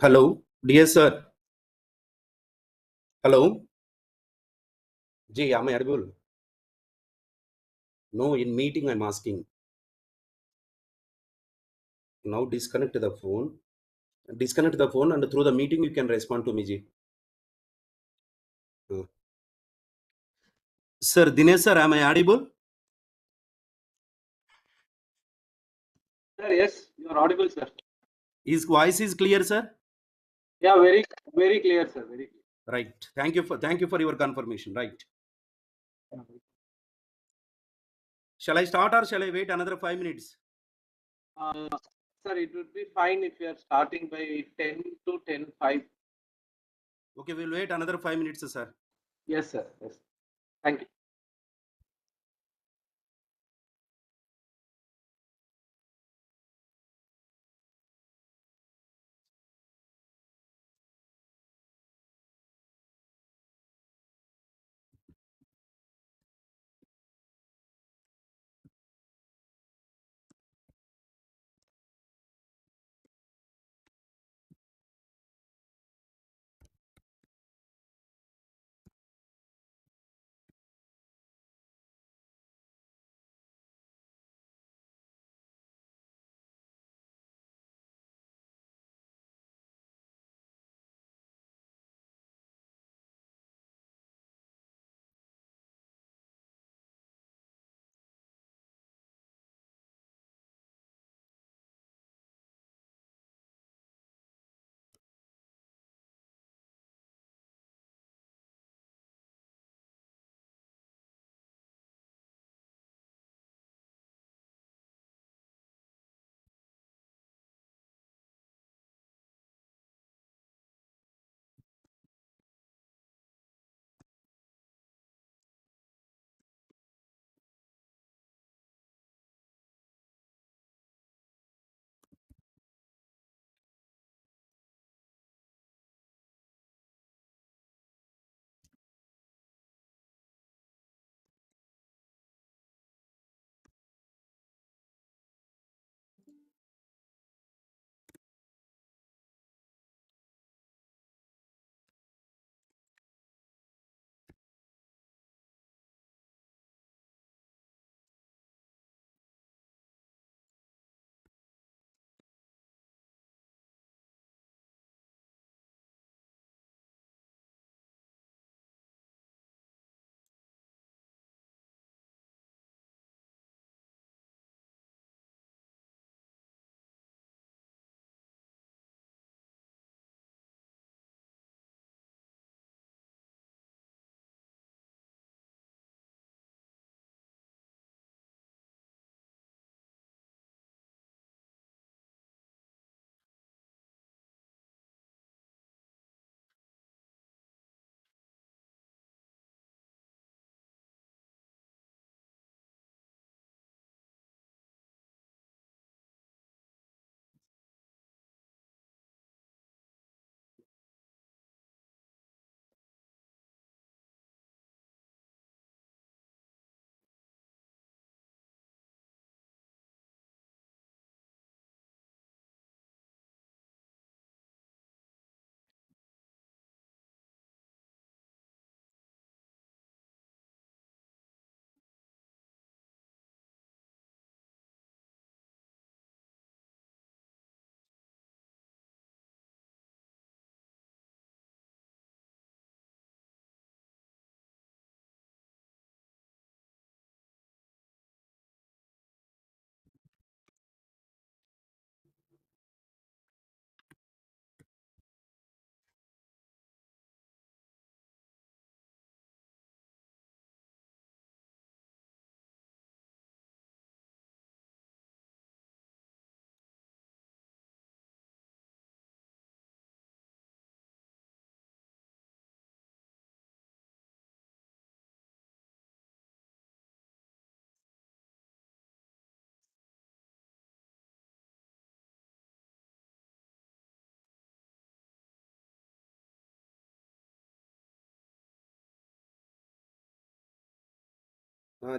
Hello, dear sir. Hello. Ji, am I audible? No, in meeting I'm asking. Now disconnect the phone. Disconnect the phone and through the meeting you can respond to me, Ji. Uh, Sir, Dinesh sir, am I audible? Sir, yes, you are audible, sir. His voice is clear, sir? Yeah, very clear, sir. Very clear. Right. Thank you for your confirmation. Right. Shall I start or shall I wait another 5 minutes? Sir, it would be fine if you are starting by 10 to 10:05. Okay, we'll wait another 5 minutes, sir. Yes, sir. Yes. Thank you.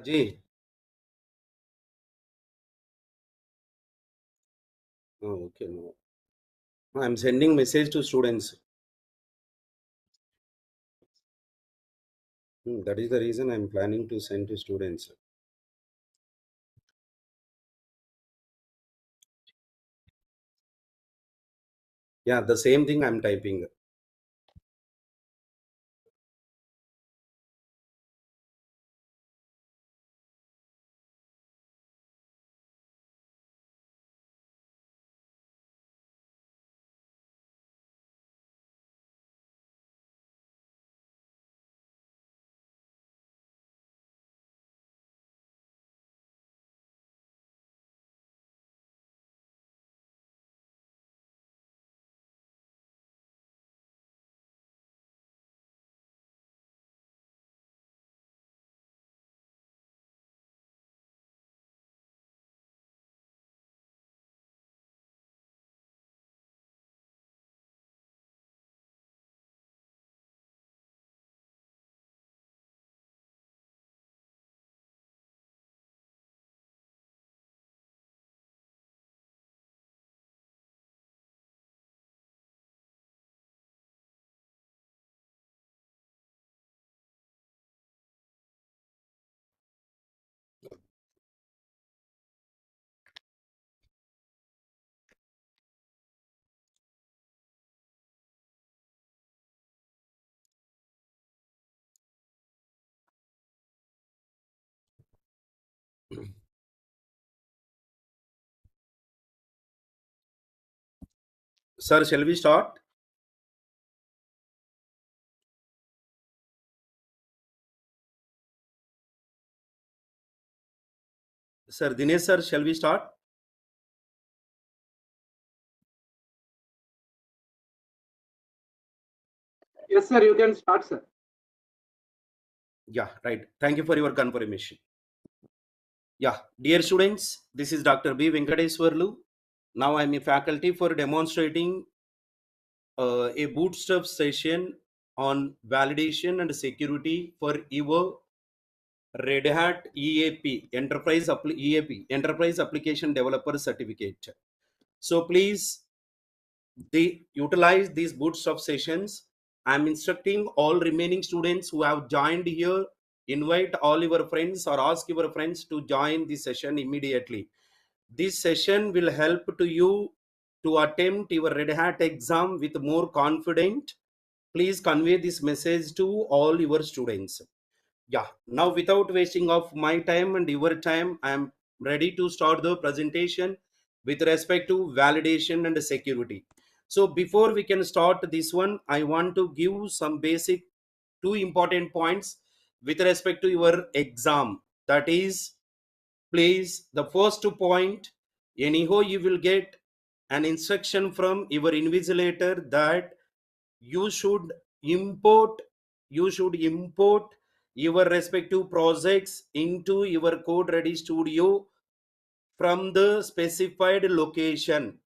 Ji. Oh, okay. No. I'm sending message to students. That is the reason I'm planning to send to students. Yeah, the same thing I'm typing. Sir, shall we start? Sir Dinesh sir, shall we start? Yes, sir, you can start, sir. Yeah, right. Thank you for your confirmation. Yeah, dear students, this is Dr. B. Venkateswarlu. Now I'm a faculty for demonstrating a Bootstrap session on validation and security for your Red Hat EAP, Enterprise Application Developer Certificate. So please they utilize these Bootstrap sessions. I'm instructing all remaining students who have joined here, invite all your friends or ask your friends to join this session immediately. This session will help to you to attempt your Red Hat exam with more confidence. Please convey this message to all your students. Yeah, now without wasting of my time and your time, I am ready to start the presentation with respect to validation and security. So before we can start this one, I want to give some basic two important points with respect to your exam. That is, please, the first point, anyhow you will get an instruction from your invigilator that you should import you should import your respective projects into your code ready studio from the specified location.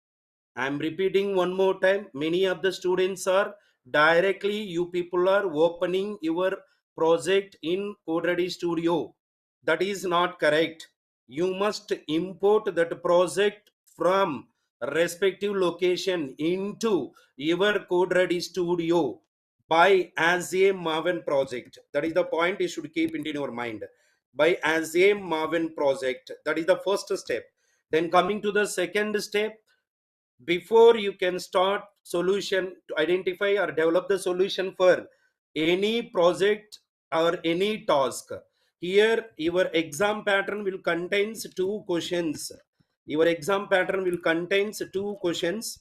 I'm repeating one more time. Many of the students are directly, you people are opening your project in code ready studio. That is not correct. You must import that project from respective location into your code ready studio by as a Maven project. That is the point you should keep in your mind. By as a Maven project. That is the first step. Then coming to the second step, before you can start solution to identify or develop the solution for any project or any task, here your exam pattern will contains two questions. Your exam pattern will contains two questions.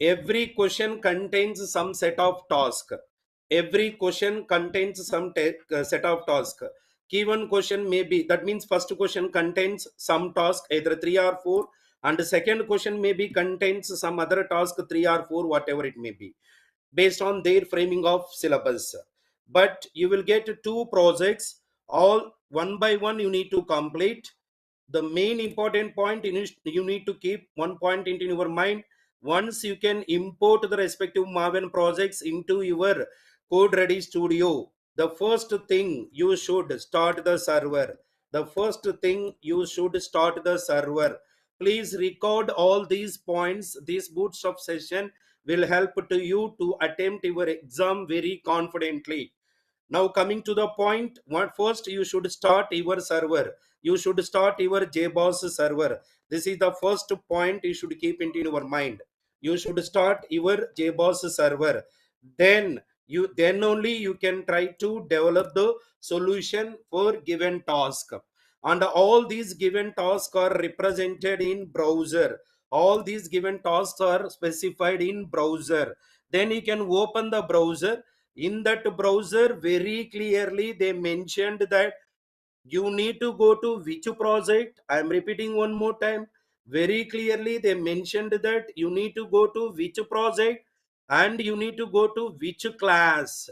Every question contains some set of task. Every question contains some set of task. Key one question may be, that means first question contains some task either 3 or 4, and the second question may be contains some other task 3 or 4, whatever it may be, based on their framing of syllabus. But you will get two projects, all one by one you need to complete. The main important point you need to keep one point in your mind. Once you can import the respective Maven projects into your code ready studio, the first thing you should start the server. The first thing you should start the server. Please record all these points. This Bootstrap session will help to you to attempt your exam very confidently. Now coming to the point, what first you should start your server. You should start your JBoss server. This is the first point you should keep into your mind. You should start your JBoss server. Then only you can try to develop the solution for given task. And all these given tasks are represented in browser. All these given tasks are specified in browser. Then you can open the browser. In that browser very clearly they mentioned that you need to go to which project. I am repeating one more time. Very clearly they mentioned that you need to go to which project and you need to go to which class.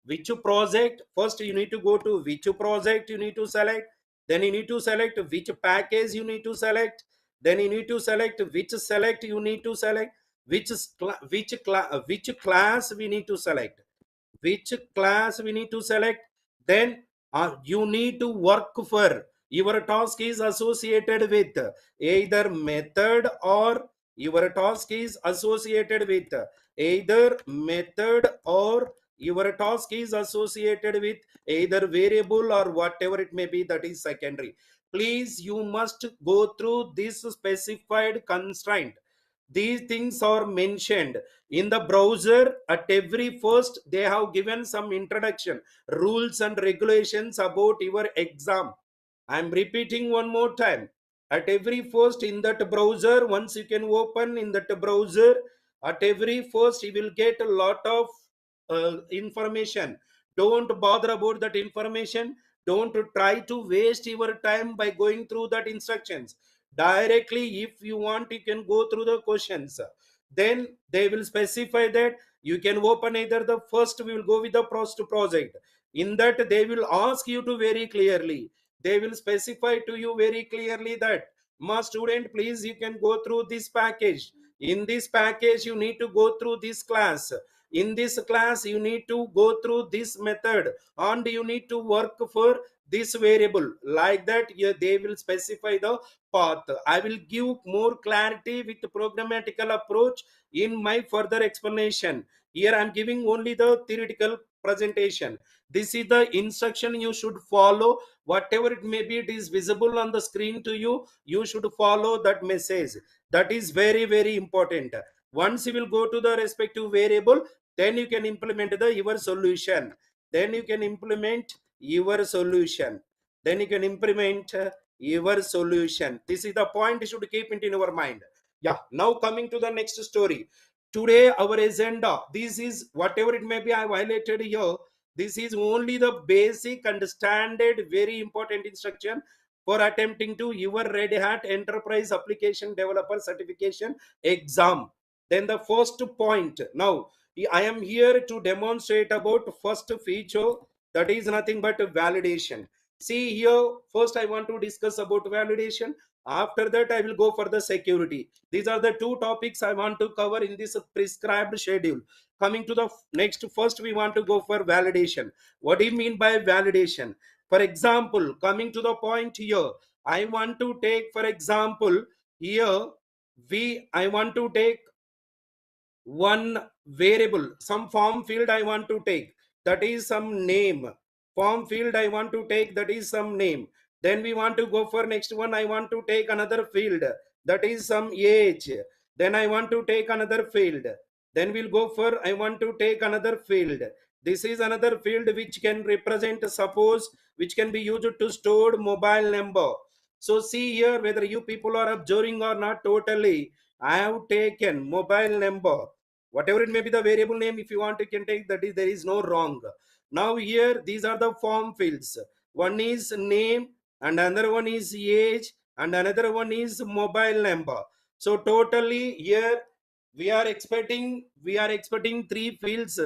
Which project, first you need to go to which project you need to select, then you need to select which package you need to select, then you need to select which select you need to select, which class we need to select, which class we need to select. Then you need to work for, your task is associated with either method, or your task is associated with either method, or your task is associated with either variable or whatever it may be, that is secondary. Please, you must go through this specified constraint. These things are mentioned in the browser. At every first they have given some introduction, rules and regulations about your exam. I'm repeating one more time. At every first in that browser, once you can open in that browser, at every first you will get a lot of information. Don't bother about that information. Don't try to waste your time by going through that instructions. Directly, if you want, you can go through the questions. Then they will specify that you can open either the first, we will go with the first project. In that they will ask you to very clearly, they will specify to you very clearly that, my student, please, you can go through this package. In this package you need to go through this class. In this class you need to go through this method, and you need to work for this variable. Like that, yeah, they will specify the path. I will give more clarity with programmatical approach in my further explanation. Here I am giving only the theoretical presentation. This is the instruction you should follow. Whatever it may be, it is visible on the screen to you, you should follow that message. That is very very important. Once you will go to the respective variable, then you can implement the your solution. Then you can implement your solution. Then you can implement your solution. This is the point you should keep it in your mind. Yeah, now coming to the next story. Today our agenda, this is whatever it may be I highlighted here. This is only the basic and standard very important instruction for attempting to your Red Hat Enterprise Application Developer Certification exam. Then the first point. Now I am here to demonstrate about first feature, that is nothing but validation. See here, first I want to discuss about validation. After that I will go for the security. These are the two topics I want to cover in this prescribed schedule. Coming to the next, first we want to go for validation. What do you mean by validation? For example, coming to the point here, I want to take, for example, here I want to take one variable, some form field I want to take, that is some name. Form field I want to take, that is some name. Then we want to go for next one, I want to take another field, that is some age. Then I want to take another field. Then we'll go for, I want to take another field. This is another field which can represent, suppose, which can be used to store mobile number. So see here whether you people are observing or not. Totally I have taken mobile number, whatever it may be the variable name, if you want you can take, that is, there is no wrong. Now here these are the form fields. One is name, and another one is age, and another one is mobile number. So totally here we are expecting three fields,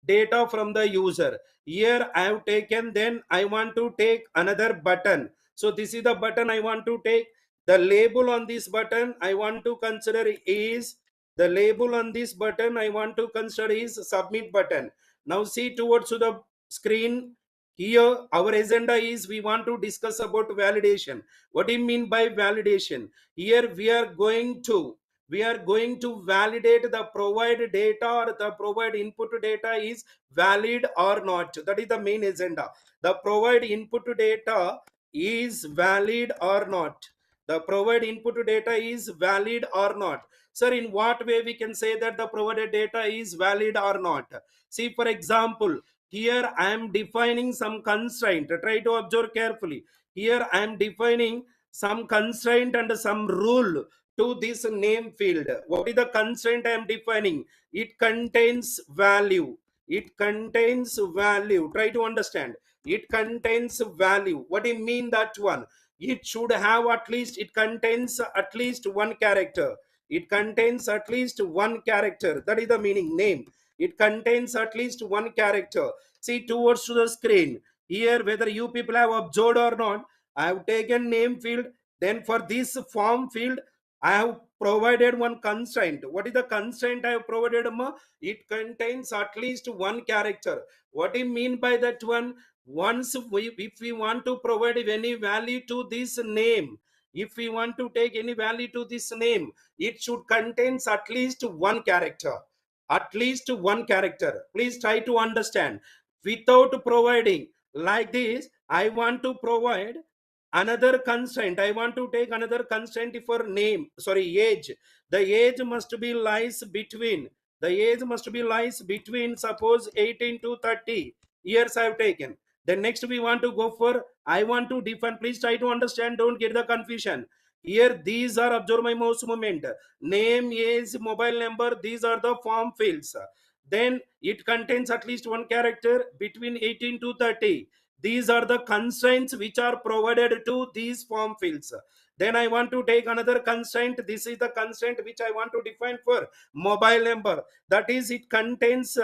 data from the user. Here I have taken, then I want to take another button. So this is the button I want to take. The label on this button I want to consider is, the label on this button I want to consider is submit button. Now see towards to the screen. Here our agenda is we want to discuss about validation. What do you mean by validation? Here we are going to validate the provided data or the provided input data is valid or not. That is the main agenda. The provided input data is valid or not. The provided input data is valid or not. Sir, in what way we can say that the provided data is valid or not? See, for example, here I am defining some constraint. Try to observe carefully. Here I am defining some constraint and some rule to this name field. What is the constraint I am defining? It contains value. It contains value. Try to understand. It contains value. What do you mean that one? It should have at least, it contains at least one character. It contains at least one character. That is the meaning. Name. It contains at least one character. See towards to the screen. Here, whether you people have observed or not, I have taken name field. Then for this form field, I have provided one constraint. What is the constraint I have provided? It contains at least one character. What do you mean by that one? Once if we want to provide any value to this name, if we want to take any value to this name, it should contains at least one character. At least one character. Please try to understand. Without providing like this, I want to provide another constraint. I want to take another constraint for name, sorry, age. The age must be lies between, the age must be lies between, suppose 18 to 30 years I have taken. Then next we want to go for, I want to define. Please try to understand, don't get the confusion. Here these are, observe my mouse movement, name, age, mobile number, these are the form fields. Then it contains at least one character between 18 to 30. These are the constraints which are provided to these form fields. Then I want to take another constraint. This is the constraint which I want to define for mobile number. That is, it contains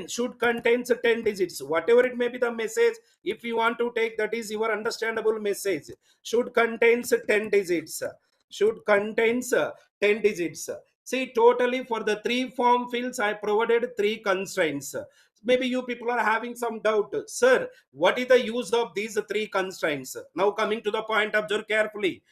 should contains 10 digits, whatever it may be the message. If you want to take, that is your understandable message, should contains 10 digits, should contains 10 digits. See, totally for the three form fields I provided three constraints. Maybe you people are having some doubt, sir, what is the use of these three constraints? Now coming to the point, observe carefully.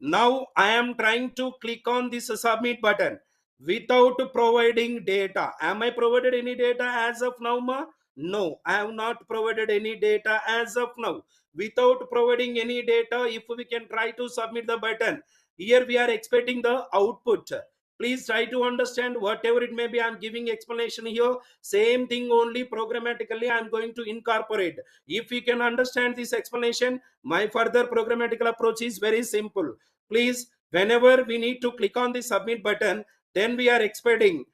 Now I am trying to click on this submit button without providing data. Am I provided any data as of now, ma? No, I have not provided any data as of now. Without providing any data, if we can try to submit the button, here we are expecting the output. Please try to understand, whatever it may be, I'm giving explanation here. Same thing only programmatically I'm going to incorporate. If you can understand this explanation, my further programmatical approach is very simple. Please, whenever we need to click on the submit button, then we are expecting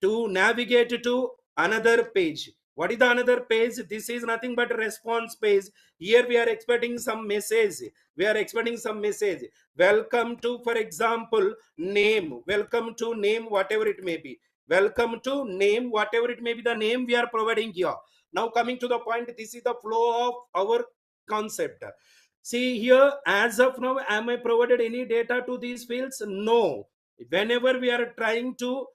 to navigate to another page. What is the another page? This is nothing but a response page. Here we are expecting some message. We are expecting some message. Welcome to, for example, name. Welcome to name, whatever it may be. Welcome to name, whatever it may be the name we are providing here. Now coming to the point, this is the flow of our concept. See here, as of now, am I provided any data to these fields? No. Whenever we are trying to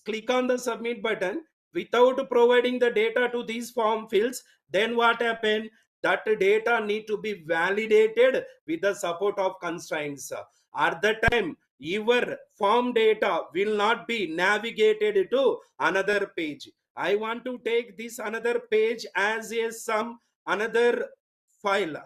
click on the submit button without providing the data to these form fields, then what happened? That data need to be validated with the support of constraints. At the time, your form data will not be navigated to another page. I want to take this another page as a some another file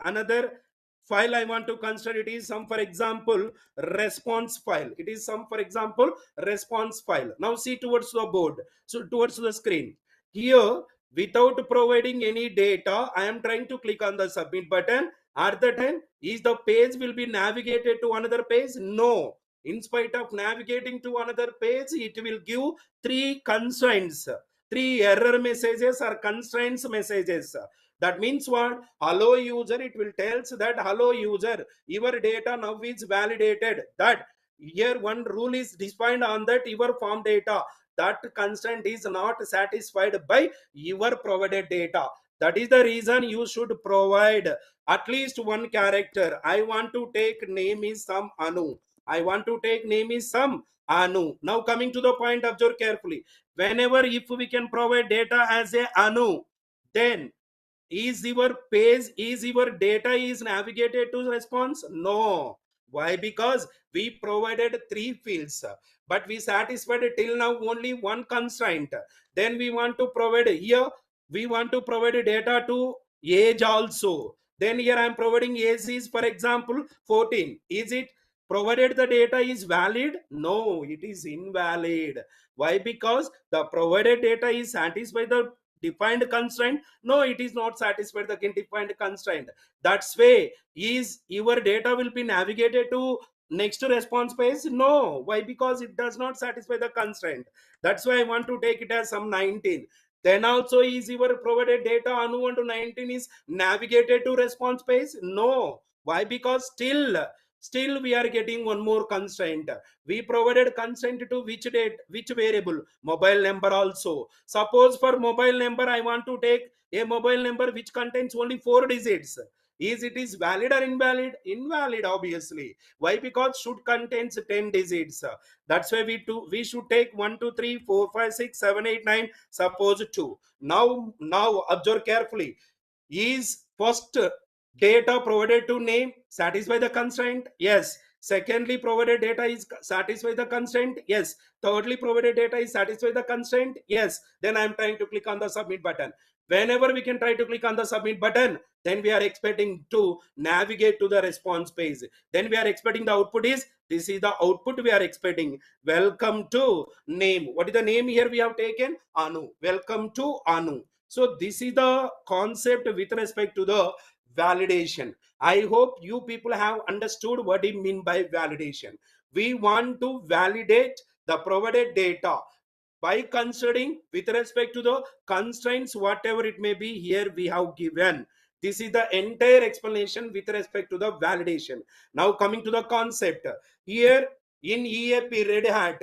I want to consider. It is some, for example, response file. It is some, for example, response file. Now see towards the board, so towards the screen. Here, without providing any data, I am trying to click on the submit button. At the time, is the page will be navigated to another page? No. In spite of navigating to another page, it will give three constraints, three error messages or constraints messages. That means what? Hello user, it will tells that hello user, your data now is validated. That here one rule is defined on that your form data, that constraint is not satisfied by your provided data. That is the reason you should provide at least one character. I want to take name is some Anu. I want to take name is some Anu. Now coming to the point, observe carefully. Whenever if we can provide data as a Anu, then is your data is navigated to response? No. Why? Because we provided three fields, but we satisfied till now only one constraint. Then we want to provide here, we want to provide data to age also. Then here I am providing age is, for example, 14. Is it provided the data is valid? No, it is invalid. Why? Because the provided data is satisfied the defined constraint. No, it is not satisfied the defined constraint. That's way is your data will be navigated to next response page? No. Why? Because it does not satisfy the constraint. That's why I want to take it as some 19. Then also is your provided data anu 1 to 19 is navigated to response page? No. Why? Because still we are getting one more constraint. We provided constraint to which date, which variable? Mobile number also. Suppose for mobile number I want to take a mobile number which contains only 4 digits. Is it is valid or invalid? Invalid, obviously. Why? Because should contains 10 digits. That's why we should take 1 2 3 4 5 6 7 8 9. Suppose 2. Now observe carefully. Is first data provided to name satisfy the constraint? Yes. Secondly, provided data is satisfy the constraint? Yes. Thirdly, provided data is satisfy the constraint? Yes. Then I am trying to click on the submit button. Whenever we can try to click on the submit button, then we are expecting to navigate to the response page. Then we are expecting the output is, this is the output we are expecting. Welcome to name. What is the name here we have taken? Anu. Welcome to Anu. So this is the concept with respect to the validation. I hope you people have understood what we mean by validation. We want to validate the provided data by considering with respect to the constraints, whatever it may be. Here we have given. This is the entire explanation with respect to the validation. Now coming to the concept. Here in EAP Red Hat,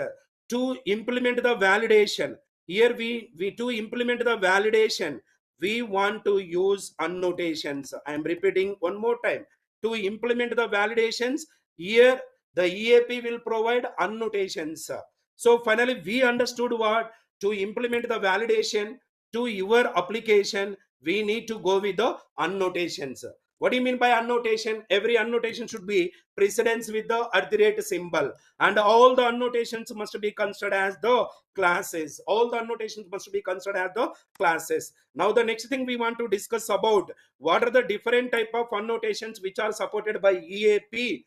to implement the validation, here we to implement the validation, we want to use annotations. I am repeating one more time. To implement the validations, here the EAP will provide annotations. So finally we understood what to implement the validation to your application, we need to go with the annotations. What do you mean by annotation? Every annotation should be precedence with the @ symbol, and all the annotations must be considered as the classes. All the annotations must be considered as the classes. Now the next thing we want to discuss about what are the different type of annotations which are supported by EAP,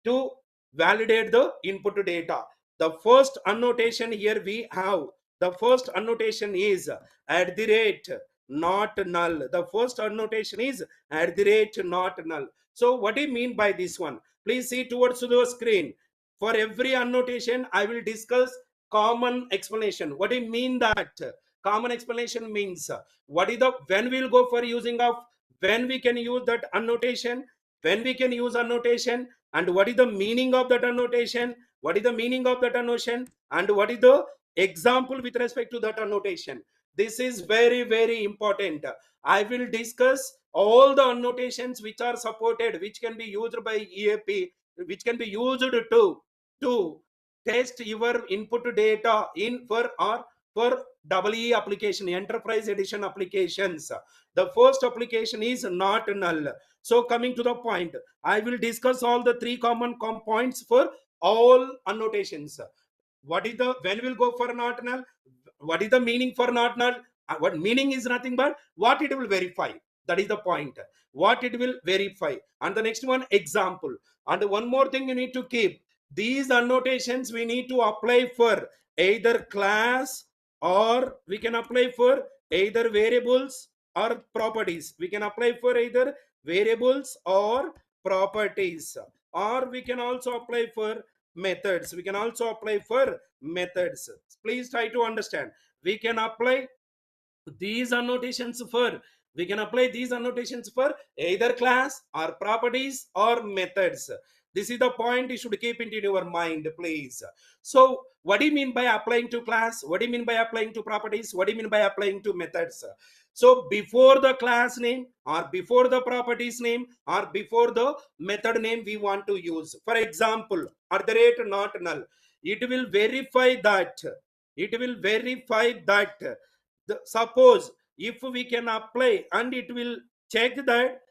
to validate the input data. The first annotation here we have, the first annotation is @ not null. The first annotation is @ not null. So what do you mean by this one? Please see towards the screen. For every annotation I will discuss common explanation. What do you mean that? Common explanation means what is the, when we will go for using of, when we can use that annotation, when we can use annotation, and what is the meaning of that annotation, what is the meaning of that annotation, and what is the example with respect to that annotation. This is very important. I will discuss all the annotations which are supported, which can be used by EAP, which can be used to test your input data in for EE application, enterprise edition applications. The first application is not null. So coming to the point, I will discuss all the three common points for all annotations. What is the, when we'll go for not null, what is the meaning for not null? What meaning is nothing but what it will verify. That is the point. What it will verify. And the next one, example. And one more thing you need to keep. These annotations we need to apply for either class, or we can apply for either variables or properties. We can apply for either variables or properties, or we can also apply for methods. We can also apply for methods. Please try to understand. We can apply these annotations for, we can apply these annotations for either class or properties or methods. This is the point you should keep into your mind, please. So what do you mean by applying to class? What do you mean by applying to properties? What do you mean by applying to methods? So before the class name, or before the properties name, or before the method name we want to use, for example, @ not null, it will verify that suppose if we can apply, and it will check that,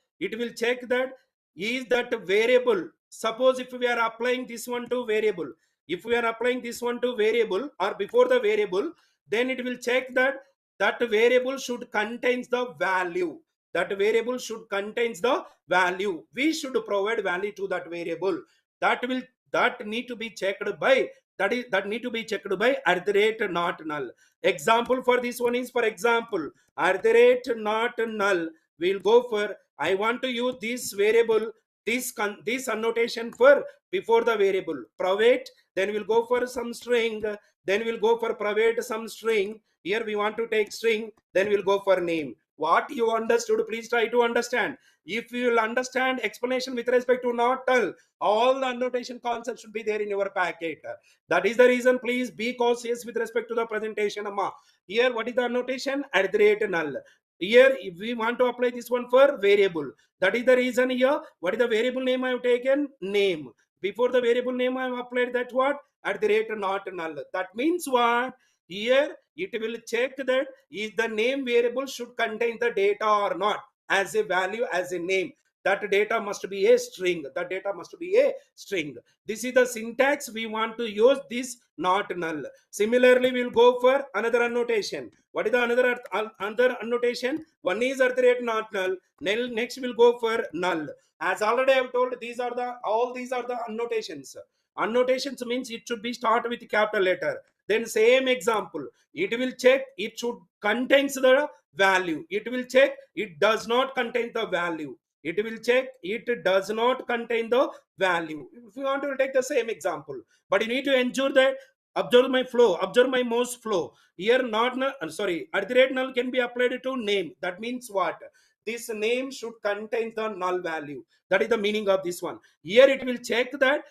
is that variable. Suppose if we are applying this one to variable, if we are applying this one to variable or before the variable, then it will check that that variable should contains the value, that variable should contains the value. We should provide value to that variable. That will, that need to be checked by, that need to be checked by at the rate not null. Example for this one is, for example, at the rate not null, we'll go for, I want to use this variable, this annotation for before the variable private, then we'll go for some string, then we'll go for private some string. Here we want to take string, then we'll go for name. What you understood, please try to understand. If you will understand explanation with respect to not null, all the annotation concepts should be there in your packet. That is the reason, please be cautious with respect to the presentation, amma. Here what is the annotation? At the rate null. Here if we want to apply this one for variable, that is the reason. Here what is the variable name I have taken? Name. Before the variable name I have applied that what? At the rate not null. That means what? Here it will check that is the name variable should contain the data or not as a value, as a name. That data must be a string. That data must be a string. This is the syntax we want to use this not null. Similarly, we'll go for another annotation. What is the another annotation? One is at the rate not null. Next we'll go for null. As already I've told, these are the, all these are the annotations. Annotations means it should be start with capital letter. Then same example, it will check it should contains the value. It will check it does not contain the value. It will check it does not contain the value. If you want to take the same example, but you need to ensure that, observe my flow, observe my mouse flow. Here not null, sorry, at the rate null can be applied to name. That means what? This name should contain the null value. That is the meaning of this one. Here it will check that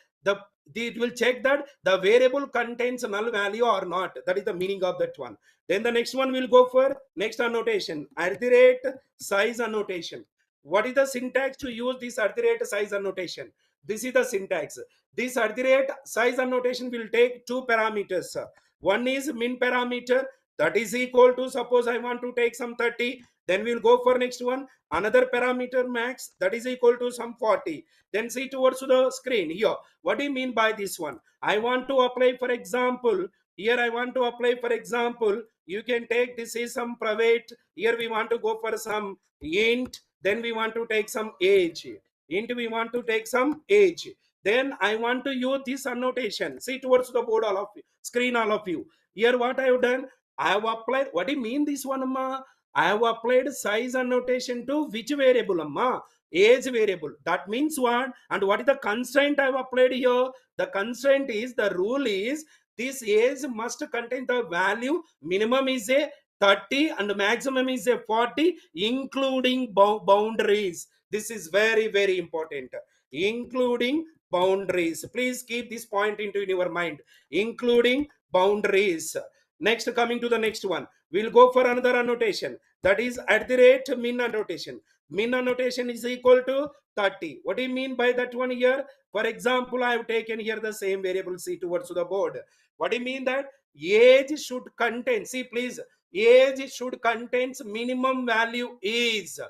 it will check that the variable contains null value or not. That is the meaning of that one. Then the next one will go for next annotation, at the rate size annotation. What is the syntax to use this at the rate size annotation? This is the syntax. This at the rate size annotation will take two parameters. One is min parameter, that is equal to, suppose I want to take some 30, then we'll go for next one, another parameter max, that is equal to some 40. Then see towards the screen here. What do you mean by this one? I want to apply, for example, here I want to apply, for example, you can take, this is some private, here we want to go for some int, then we want to take some age, int we want to take some age. Then I want to use this annotation. See towards the board, all of you, screen, all of you. Here what I have done, I have applied, what do you mean this one, amma? I have applied size annotation to which variable, amma? Age variable. That means what? And what is the constraint I have applied here? The constraint is, the rule is, this age must contain the value, minimum is a 30 and maximum is a 40, including boundaries. This is very, very important. Including boundaries. Please keep this point into your mind. Including boundaries. Next, coming to the next one, we'll go for another annotation. That is at the rate min annotation. Min annotation is equal to 30. What do you mean by that one here? For example, I have taken here the same variable, C towards the board. What do you mean that? Age should contain, see please, age should contains minimum value is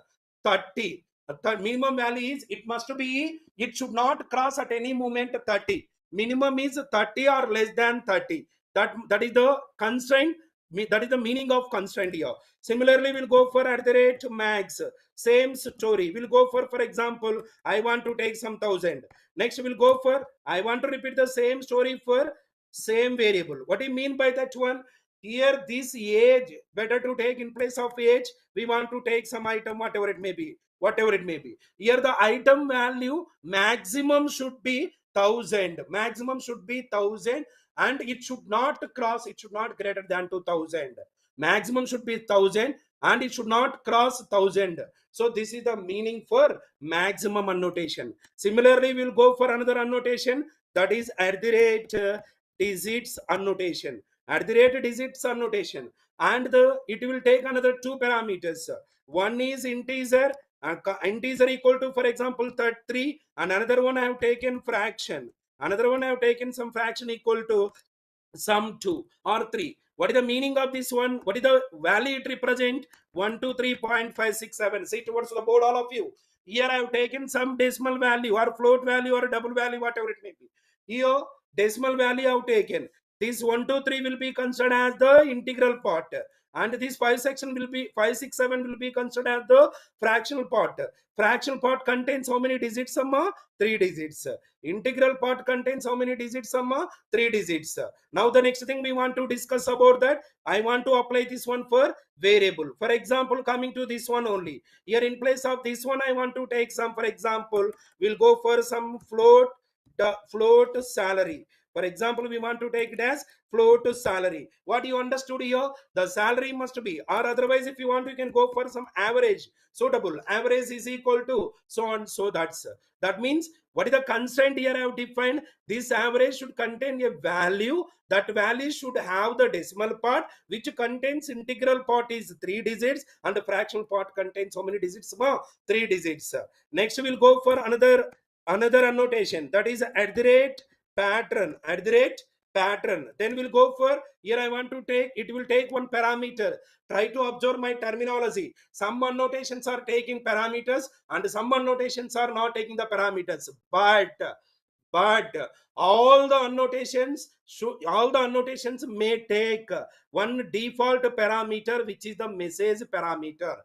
30. The minimum value is, it must be, it should not cross at any moment 30. Minimum is 30 or less than 30. That is the constraint. That is the meaning of constraint here. Similarly, we'll go for at the rate max. Same story. We'll go for example, I want to take some 1000. Next, we'll go for, I want to repeat the same story for same variable. What do you mean by that one? Here, this age, better to take in place of age, we want to take some item, whatever it may be. Whatever it may be. Here, the item value maximum should be 1000. Maximum should be 1000, and it should not cross, it should not greater than 2000. Maximum should be 1000 and it should not cross 1000. So this is the meaning for maximum annotation. Similarly, we'll go for another annotation, that is at the rate digits annotation. At the rate digits annotation, and it will take another two parameters. One is integer, integer equal to, for example, 33, and another one I have taken fraction. Another one I have taken some fraction equal to some 2 or 3. What is the meaning of this one? What is the value it represent? 123.567. See towards the board, all of you. Here I have taken some decimal value or float value or double value, whatever it may be. Here decimal value I have taken. This 123 will be considered as the integral part, and this 567 will be considered as the fractional part. Fractional part contains how many digits, Amma? 3 digits. Integral part contains how many digits, Amma? 3 digits. Now the next thing we want to discuss about that, I want to apply this one for variable. For example, coming to this one only. Here in place of this one, I want to take some, for example, we'll go for some float salary. For example, we want to take it as float salary. What you understood here? The salary must be, or otherwise, if you want, you can go for some average. Suitable average is equal to so on. So that means what is the constraint here I have defined? This average should contain a value. That value should have the decimal part, which contains integral part is 3 digits, and the fractional part contains how many digits? 3 digits. Next, we'll go for another annotation, that is at the rate pattern. At the rate pattern. Then we'll go for, here I want to take, it will take one parameter. Try to observe my terminology. Some annotations are taking parameters and some annotations are not taking the parameters. But all the annotations may take one default parameter, which is the message parameter.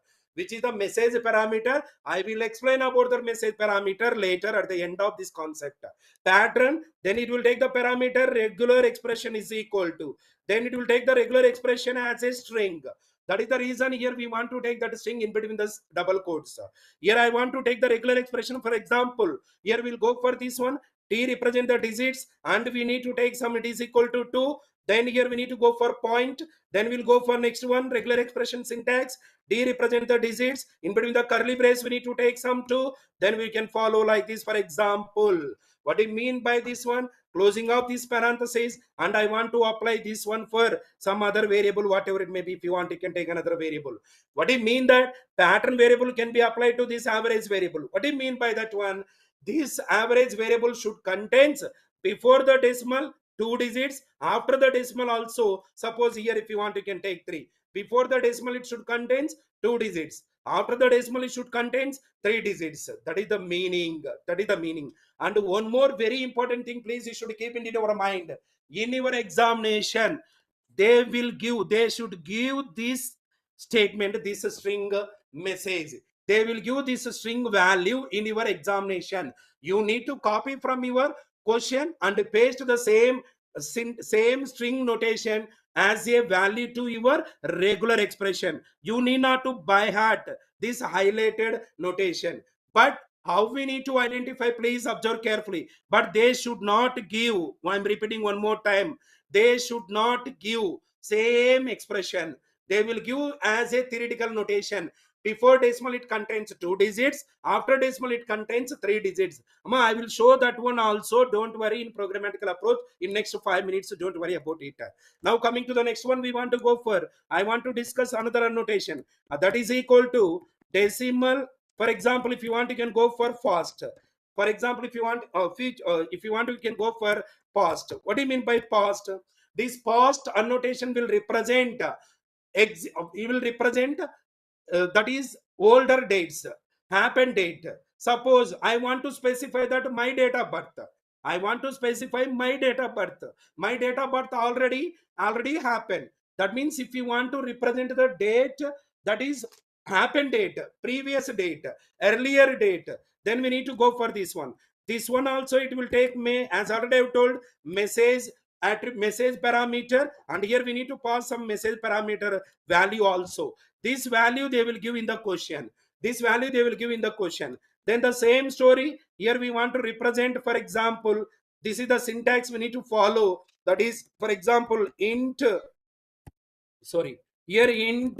I will explain about the message parameter later at the end of this concept. Pattern, then it will take the parameter regular expression is equal to, then it will take the regular expression as a string. That is the reason here we want to take that string in between the double quotes. Here I want to take the regular expression. For example, here we'll go for this one. T represent the digits, and we need to take some, it is equal to 2. Then here we need to go for point. Then we'll go for next one, regular expression syntax. D represent the digits. In between the curly brace, we need to take some 2. Then we can follow like this. For example, what do you mean by this one? Closing of this parenthesis, and I want to apply this one for some other variable, whatever it may be. If you want, you can take another variable. What do you mean that pattern variable can be applied to this average variable? What do you mean by that one? This average variable should contains before the decimal 2 digits, after the decimal also. Suppose here if you want, you can take 3. Before the decimal it should contains 2 digits, after the decimal it should contains 3 digits. That is the meaning. And one more very important thing, please, you should keep in your mind. In your examination, they should give this statement, this string message. They will give this string value in your examination. You need to copy from your question and paste the same string notation as a value to your regular expression. You need not to by heart this highlighted notation. But how we need to identify, please observe carefully. But they should not give, I'm repeating one more time, they should not give same expression. They will give as a theoretical notation. Before decimal it contains 2 digits, after decimal it contains 3 digits. I will show that one also. Don't worry, in programmatical approach in next 5 minutes. Don't worry about it. Now coming to the next one, we want to go for, I want to discuss another annotation that is equal to decimal. For example, if you want, you can go for fast. For example, if you want you can go for past. What do you mean by past? This past annotation will represent it will represent that is older dates, happened date. Suppose I want to specify that my date of birth. I want to specify my date of birth. My date of birth already happened. That means if you want to represent the date, that is happened date, previous date, earlier date, then we need to go for this one. This one also it will take may, as already I've told, message message parameter, and here we need to pass some message parameter value also. This value they will give in the question. Then the same story here we want to represent. For example, this is the syntax we need to follow. That is, for example, int. Sorry, here int.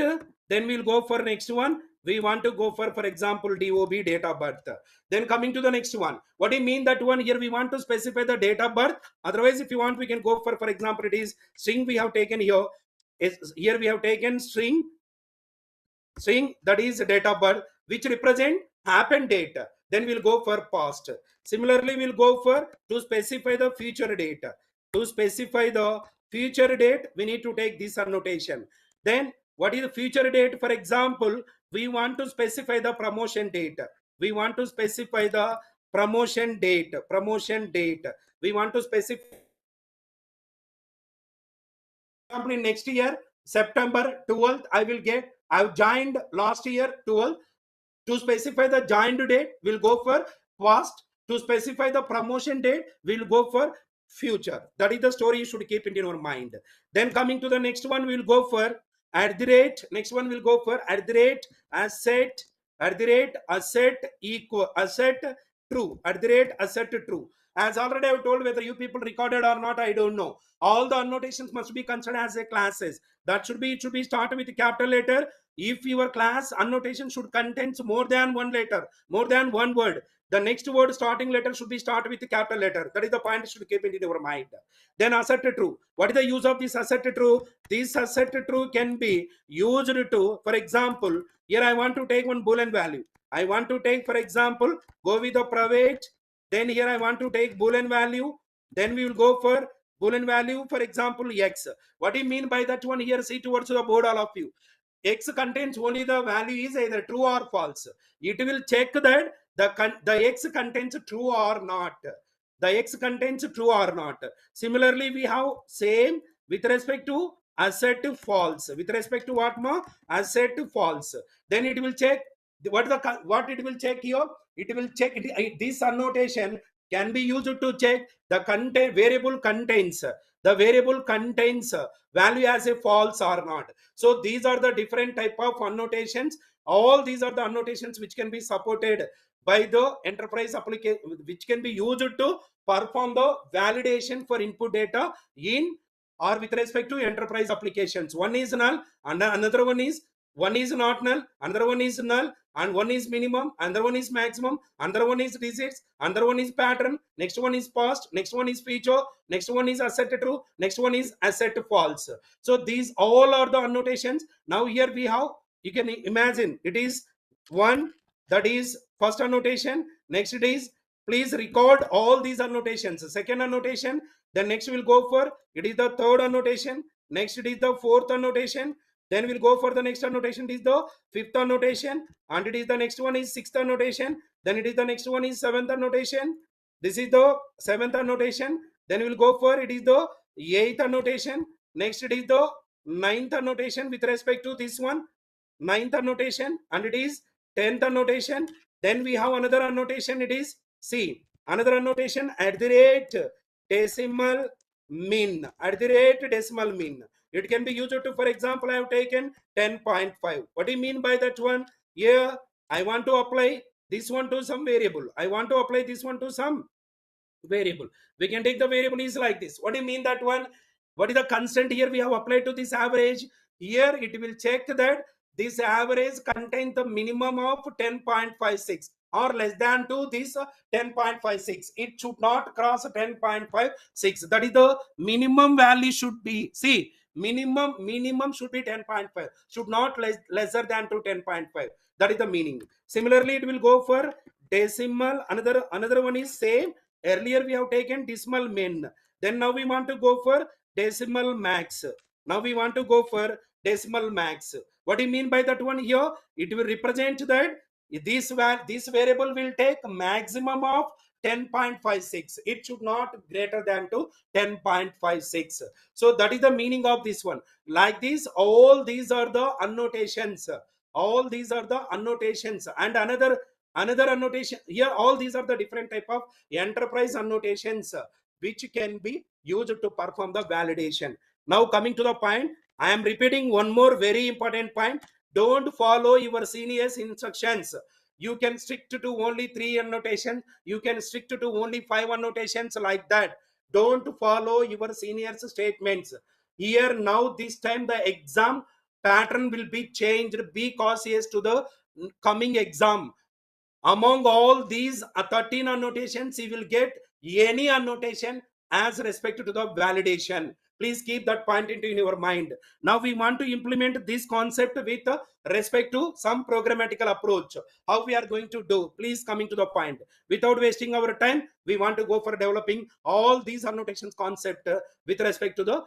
Then we'll go for next one. We want to go for example, DOB, date of birth. Then coming to the next one. What do you mean that one? Here we want to specify the date of birth. Otherwise, if you want, we can go for example, it is string we have taken here. Here we have taken string that is date of birth, which represent happened date. Then we'll go for past. Similarly, we'll go for to specify the future date. To specify the future date, we need to take this annotation. Then what is the future date? For example, we want to specify the promotion date. We want to specify the promotion date. We want to specify, example, in next year, September 12th, I've joined last year 12th. To specify the joined date, we'll go for past. To specify the promotion date, we'll go for future. That is the story you should keep in your mind. Then coming to the next one, we'll go for at the rate. Next one we'll go for at the rate asset, equal asset true, at the rate asset true. As already I've told, whether you people recorded or not, I don't know. All the annotations must be considered as a classes. That should be, it should be started with a capital letter. If your class annotation should contain more than one letter, more than one word, the next word starting letter should be started with a capital letter. That is the point you should keep in your mind. Then asset true. What is the use of this asset true? This asset true can be used to, for example, here I want to take one boolean value. I want to take, for example, go with the private. Then here I want to take boolean value. Then we will go for boolean value, for example, x. What do you mean by that one? Here, see towards the board, all of you. X contains only the value is either true or false. It will check that the X contains true or not. The X contains true or not. Similarly, we have same with respect to asset false. With respect to what more? Asset false. Then it will check what it will check here. It will check this annotation can be used to check the content variable contains value as a false or not. So these are the different type of annotations. All these are the annotations which can be supported by the enterprise application, which can be used to perform the validation for input data in or with respect to enterprise applications. One is null and another one is not null, another one is null, and one is minimum, another one is maximum, another one is receipts, another one is pattern, next one is past, next one is feature, next one is asset true, next one is asset false. So these all are the annotations. Now here we have, you can imagine, it is one, that is first annotation. Next it is, please record all these annotations. Second annotation, then next we'll go for, it is the third annotation, next it is the fourth annotation, then we'll go for the next annotation, it is the fifth annotation, and it is the next one is sixth annotation, then it is the next one is seventh annotation, this is the seventh annotation, then we'll go for, it is the eighth annotation, next it is the ninth annotation with respect to this one, ninth annotation, and it is 10th annotation. Then we have another annotation, it is C, another annotation at the rate decimal min, at the rate decimal min. It can be used to, for example, I have taken 10.5. What do you mean by that one? Here I want to apply this one to some variable. I want to apply this one to some variable. We can take the variable is like this. What do you mean that one? What is the constant here we have applied to this average? Here it will check that this average contains the minimum of 10.56 or less than to this 10.56. It should not cross 10.56. That is the minimum value should be. See, minimum should be 10.5. Should not lesser than to 10.5. That is the meaning. Similarly, it will go for decimal. Another one is same. Earlier we have taken decimal min. Then now we want to go for decimal max. Now we want to go for decimal max. What do you mean by that one here? It will represent that this variable will take maximum of 10.56. It should not greater than to 10.56. So that is the meaning of this one. Like this, all these are the annotations. All these are the annotations. And another annotation here, all these are the different type of enterprise annotations which can be used to perform the validation. Now coming to the point, I am repeating one more very important point. Don't follow your seniors instructions. You can stick to only 3 annotations, you can stick to only 5 annotations, like that. Don't follow your seniors statements. Here now this time the exam pattern will be changed. Be cautious to the coming exam. Among all these 13 annotations, you will get any annotation as respect to the validation. Please keep that point into in your mind. Now we want to implement this concept with respect to some programmatical approach. How we are going to do? Please coming to the point. Without wasting our time, we want to go for developing all these annotations concept with respect to the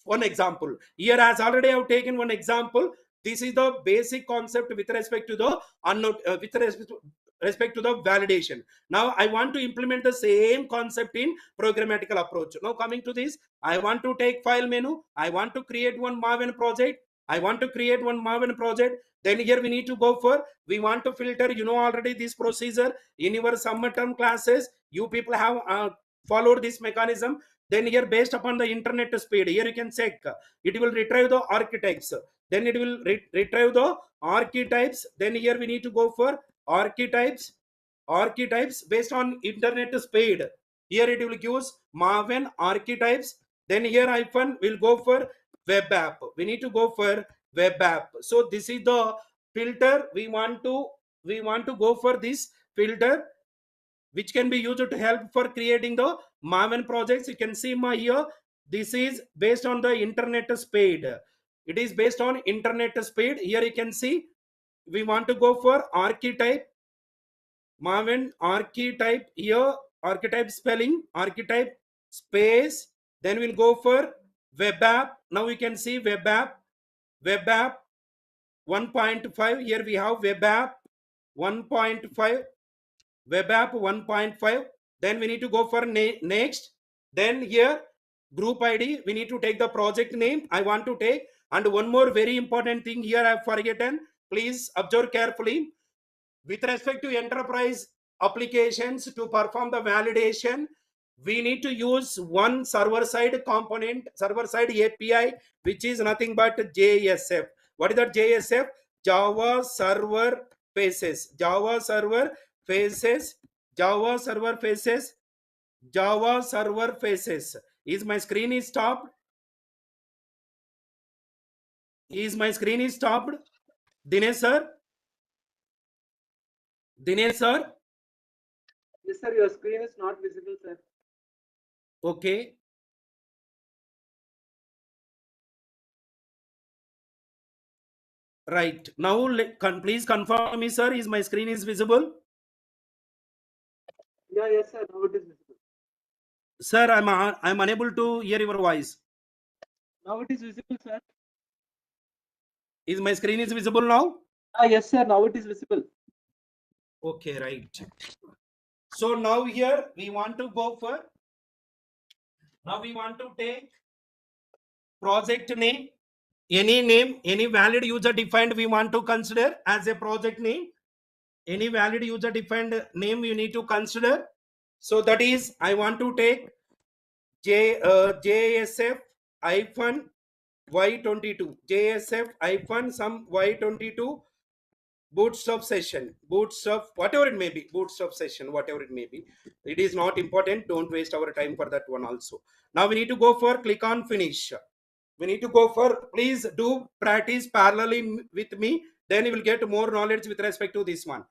one example. Here, as already I have taken one example, this is the basic concept with respect to the with respect to the validation. Now I want to implement the same concept in programmatical approach. Now coming to this, I want to take file menu. I want to create one Maven project. I want to create one Maven project. Then here we need to go for, we want to filter, you know already this procedure in your summer term classes. You people have followed this mechanism. Then here based upon the internet speed, here you can check. It will retrieve the archetypes. Then it will retrieve the archetypes. Then here we need to go for archetypes based on internet speed. Here it will use Maven archetypes. Then here hyphen will go for web app. We need to go for web app. So this is the filter we want to go for this filter, which can be used to help for creating the Maven projects. You can see my here, this is based on the internet speed. It is based on internet speed. Here you can see we want to go for archetype, Maven archetype. Here archetype spelling, archetype space, then we'll go for web app. Now we can see web app 1.5. Here we have web app 1.5, web app 1.5. Then we need to go for next. Then here group ID, we need to take the project name I want to take. And one more very important thing here I have forgotten, please observe carefully. With respect to enterprise applications, to perform the validation, we need to use one server side component, server side API, which is nothing but JSF. What is that JSF? Java server faces, Java server faces, Java server faces, Java server faces. Is my screen is stopped? Is my screen is stopped? Dinesh sir? Dinesh sir? Yes, sir. Your screen is not visible, sir. Okay. Right. Now, please confirm me, sir. Is my screen is visible? Yeah, yes, sir. Now it is visible. Sir, I'm unable to hear your voice. Now it is visible, sir. Is my screen is visible now? Ah, yes, sir. Now it is visible. Okay, right. So now here we want to go for. Now we want to take project name, any valid user defined we want to consider as a project name. Any valid user defined name you need to consider. So that is, I want to take JSF hyphen Y22, JSF hyphen some Y22 bootstrap session, bootstrap, whatever it may be, bootstrap session, whatever it may be. It is not important. Don't waste our time for that one also. Now we need to go for click on finish. We need to go for, please do practice parallelly with me. Then you will get more knowledge with respect to this one.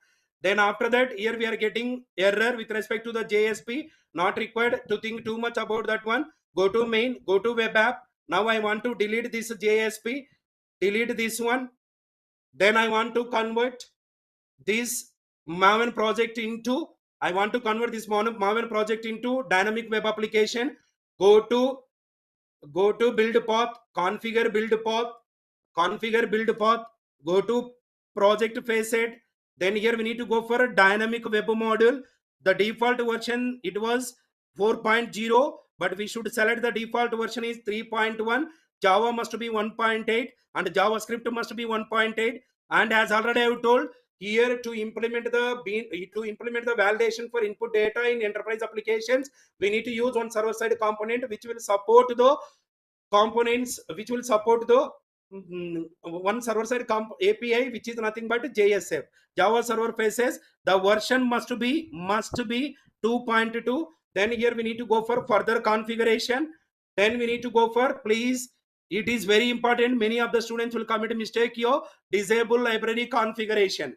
Then after that, here we are getting error with respect to the JSP. Not required to think too much about that one. Go to main, go to web app. Now I want to delete this JSP, delete this one. Then I want to convert this Maven project into, I want to convert this Maven project into dynamic web application. Go to build path, configure build path, configure build path, go to project facet. Then here we need to go for a dynamic web module. The default version, it was 4.0, but we should select the default version is 3.1. Java must be 1.8 and JavaScript must be 1.8. And as already I have told, here to implement the validation for input data in enterprise applications, we need to use one server side component which will support the components, which will support the one server side API, which is nothing but JSF, Java server faces. The version must be 2.2. Then here we need to go for further configuration. Then we need to go for, please, it is very important, many of the students will commit a mistake here, disable library configuration.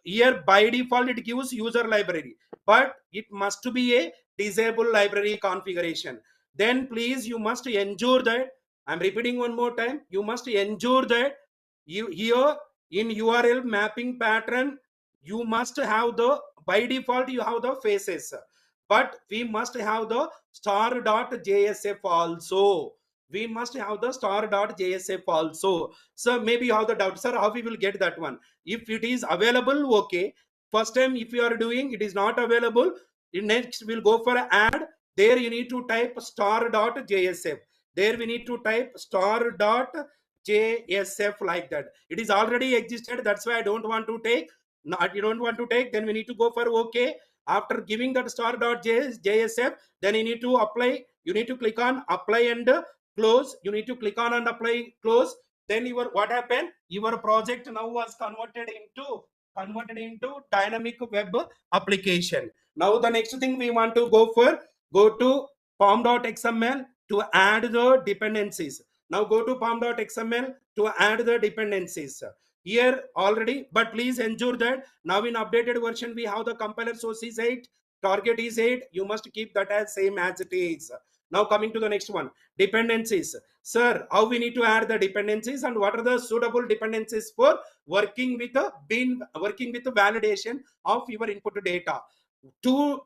Here by default it gives user library, but it must be a disable library configuration. Then please, you must ensure that, I'm repeating one more time, you must ensure that you here in URL mapping pattern, you must have the, by default you have the faces, but we must have the star.jsf also. We must have the star.jsf also. So maybe you have the doubt, sir, how we will get that one? If it is available, okay. First time if you are doing, it is not available, next we'll go for add. There you need to type star.jsf. There we need to type star.jsf, like that. It is already existed, that's why I don't want to take. Not, you don't want to take, then we need to go for okay. After giving that star.jsf, then you need to apply, you need to click on apply and close. You need to click on and apply, close. Then your, what happened, your project now was converted into dynamic web application. Now the next thing we want to go for, go to pom.xml to add the dependencies. Now go to pom.xml to add the dependencies here already, but please ensure that now in updated version we have the compiler source is 8, target is 8. You must keep that as same as it is. Now coming to the next one, dependencies. Sir, how we need to add the dependencies and what are the suitable dependencies for working with the validation of your input data? Two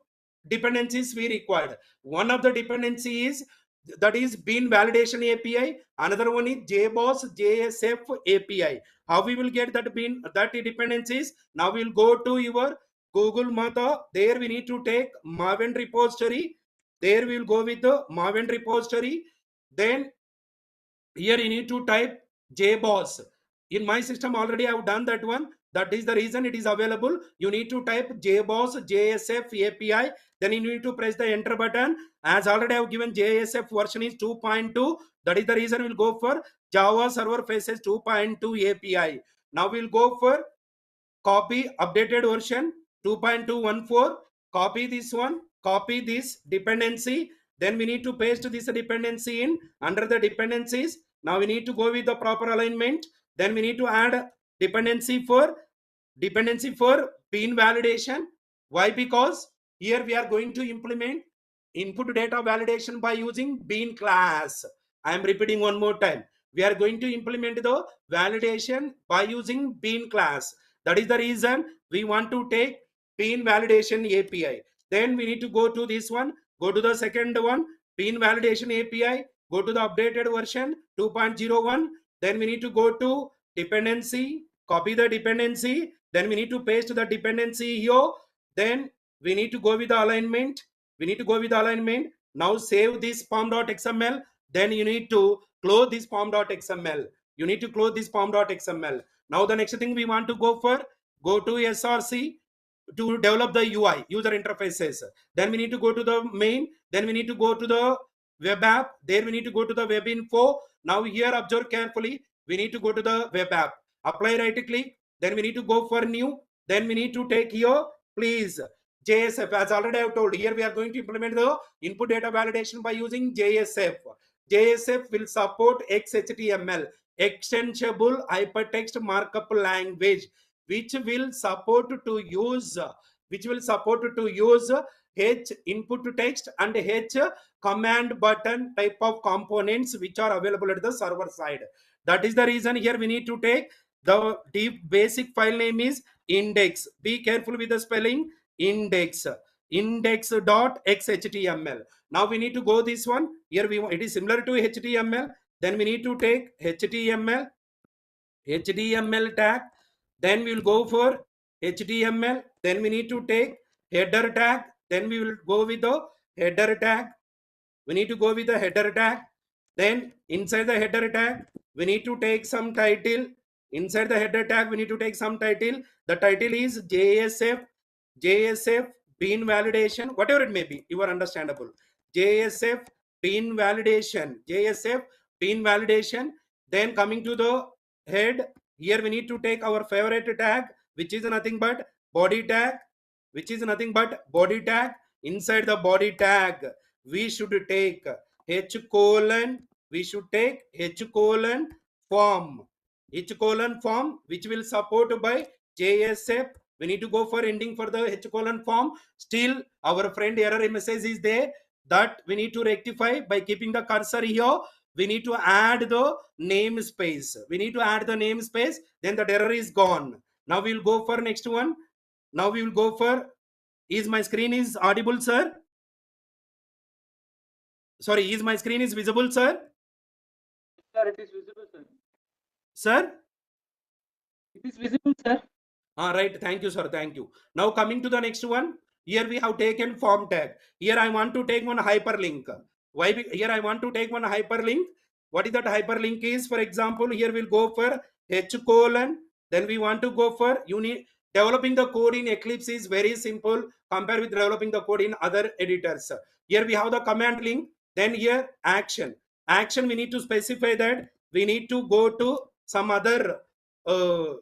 dependencies we required. One of the dependency is, that is bean validation API. Another one is JBoss JSF API. How we will get that bean, that dependencies? Now we'll go to your Google Mata. There we need to take Maven repository. There we will go with the Maven repository. Then here you need to type JBoss. In my system already I have done that one. That is the reason it is available. You need to type JBoss JSF API. Then you need to press the enter button. As already I have given JSF version is 2.2. That is the reason we'll go for Java Server Faces 2.2 API. Now we'll go for copy updated version 2.214. Copy this one, copy this dependency. Then we need to paste this dependency in under the dependencies. Now we need to go with the proper alignment. Then we need to add dependency for bean validation. Why? Because here we are going to implement input data validation by using bean class. I am repeating one more time. We are going to implement the validation by using bean class. That is the reason we want to take bean validation API. Then we need to go to this one, go to the second one, bean validation API, go to the updated version 2.01. Then we need to go to dependency, copy the dependency. Then we need to paste the dependency here. Then we need to go with the alignment. Now save this pom.xml. Then you need to close this pom.xml. Now the next thing we want to go for, go to SRC to develop the UI, user interfaces. Then we need to go to the main. Then we need to go to the web app. There we need to go to the web info. Now here observe carefully. We need to go to the web app. Apply, right click. Then we need to go for new. Then we need to take here, please, JSF. As already I have told, here we are going to implement the input data validation by using JSF. JSF will support XHTML, extensible hypertext markup language, which will support to use H input text and H command button type of components which are available at the server side. That is the reason here we need to take the deep basic file name is index. Be careful with the spelling, index.xhtml. Now we need to go this one. Here it is similar to HTML. Then we need to take HTML tag. Then we will go for HTML. Then we need to take header tag. Then we will go with the header tag. Then inside the header tag, we need to take some title. Inside the header tag, we need to take some title. The title is JSF bean validation, whatever it may be, you are understandable. JSF bean validation. Then coming to the head, here we need to take our favorite tag, which is nothing but body tag. Inside the body tag, we should take H colon form, which will support by JSF We need to go for ending for the H colon form. Still our friend error message is there, that we need to rectify by keeping the cursor here. We need to add the namespace. We need to add the namespace. Then the error is gone. Now we will go for next one. Now we will go for, is my screen is audible, sir? Sorry, is my screen is visible, sir? Sir, it is visible, sir. Sir? It is visible, sir. Right. Thank you, sir. Thank you. Now coming to the next one. Here we have taken form tag. Here I want to take one hyperlink. Why? Here I want to take one hyperlink. What is that hyperlink is? For example, here we'll go for H colon. Then we want to go for unit. Developing the code in Eclipse is very simple compared with developing the code in other editors. Here we have the command link. Then here action. Action, we need to specify that we need to go to some other uh,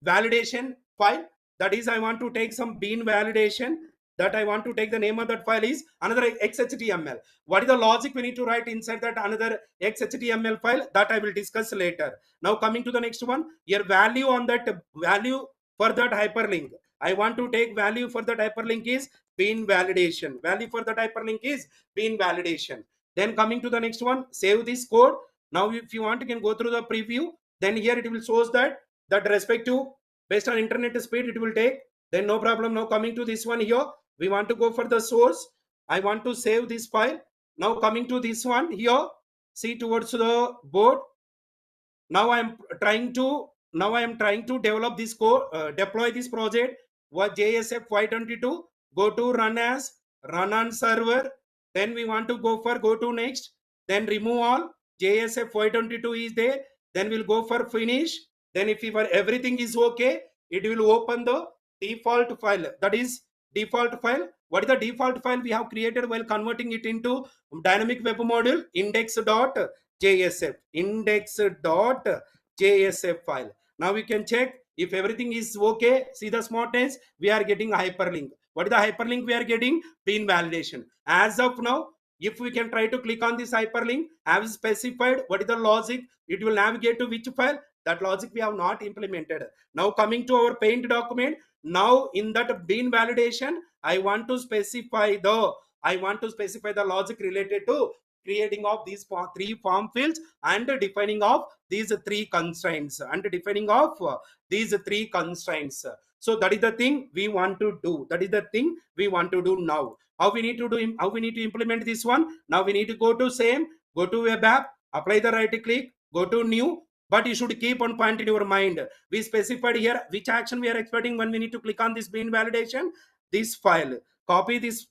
validation file. That is, I want to take some bean validation, that I want to take the name of that file is another XHTML. What is the logic we need to write inside that another XHTML file, that I will discuss later. Now coming to the next one, your value on that value for that hyperlink. I want to take value for that hyperlink is bean validation. Value for that hyperlink is bean validation. Then coming to the next one, save this code. Now if you want, you can go through the preview. Then here it will shows that respective based on internet speed it will take. Then no problem. Now coming to this one here, we want to go for the source. I want to save this file. Now coming to this one here, see towards the board. Now I am trying to develop this code, deploy this project. What JSF 522, go to run as, run on server. Then we want to go to next. Then remove all. JSF 522 is there. Then we'll go for finish. Then if everything is okay, it will open the default file. That is default file. What is the default file we have created while converting it into dynamic web module? Index.jsf. Index.jsf file. Now we can check if everything is okay. See the smartness, we are getting hyperlink. What is the hyperlink we are getting? Bean validation. As of now, if we can try to click on this hyperlink, have specified what is the logic, it will navigate to which file. That logic we have not implemented. Now coming to our paint document, now in that bean validation, I want to specify the logic related to creating of these three form fields and defining of these three constraints So that is the thing we want to do. Now how we need to implement this one. Now we need to go to web app, apply the right click, go to new. But you should keep on point in your mind. We specified here which action we are expecting when we need to click on this bean validation. This file, copy this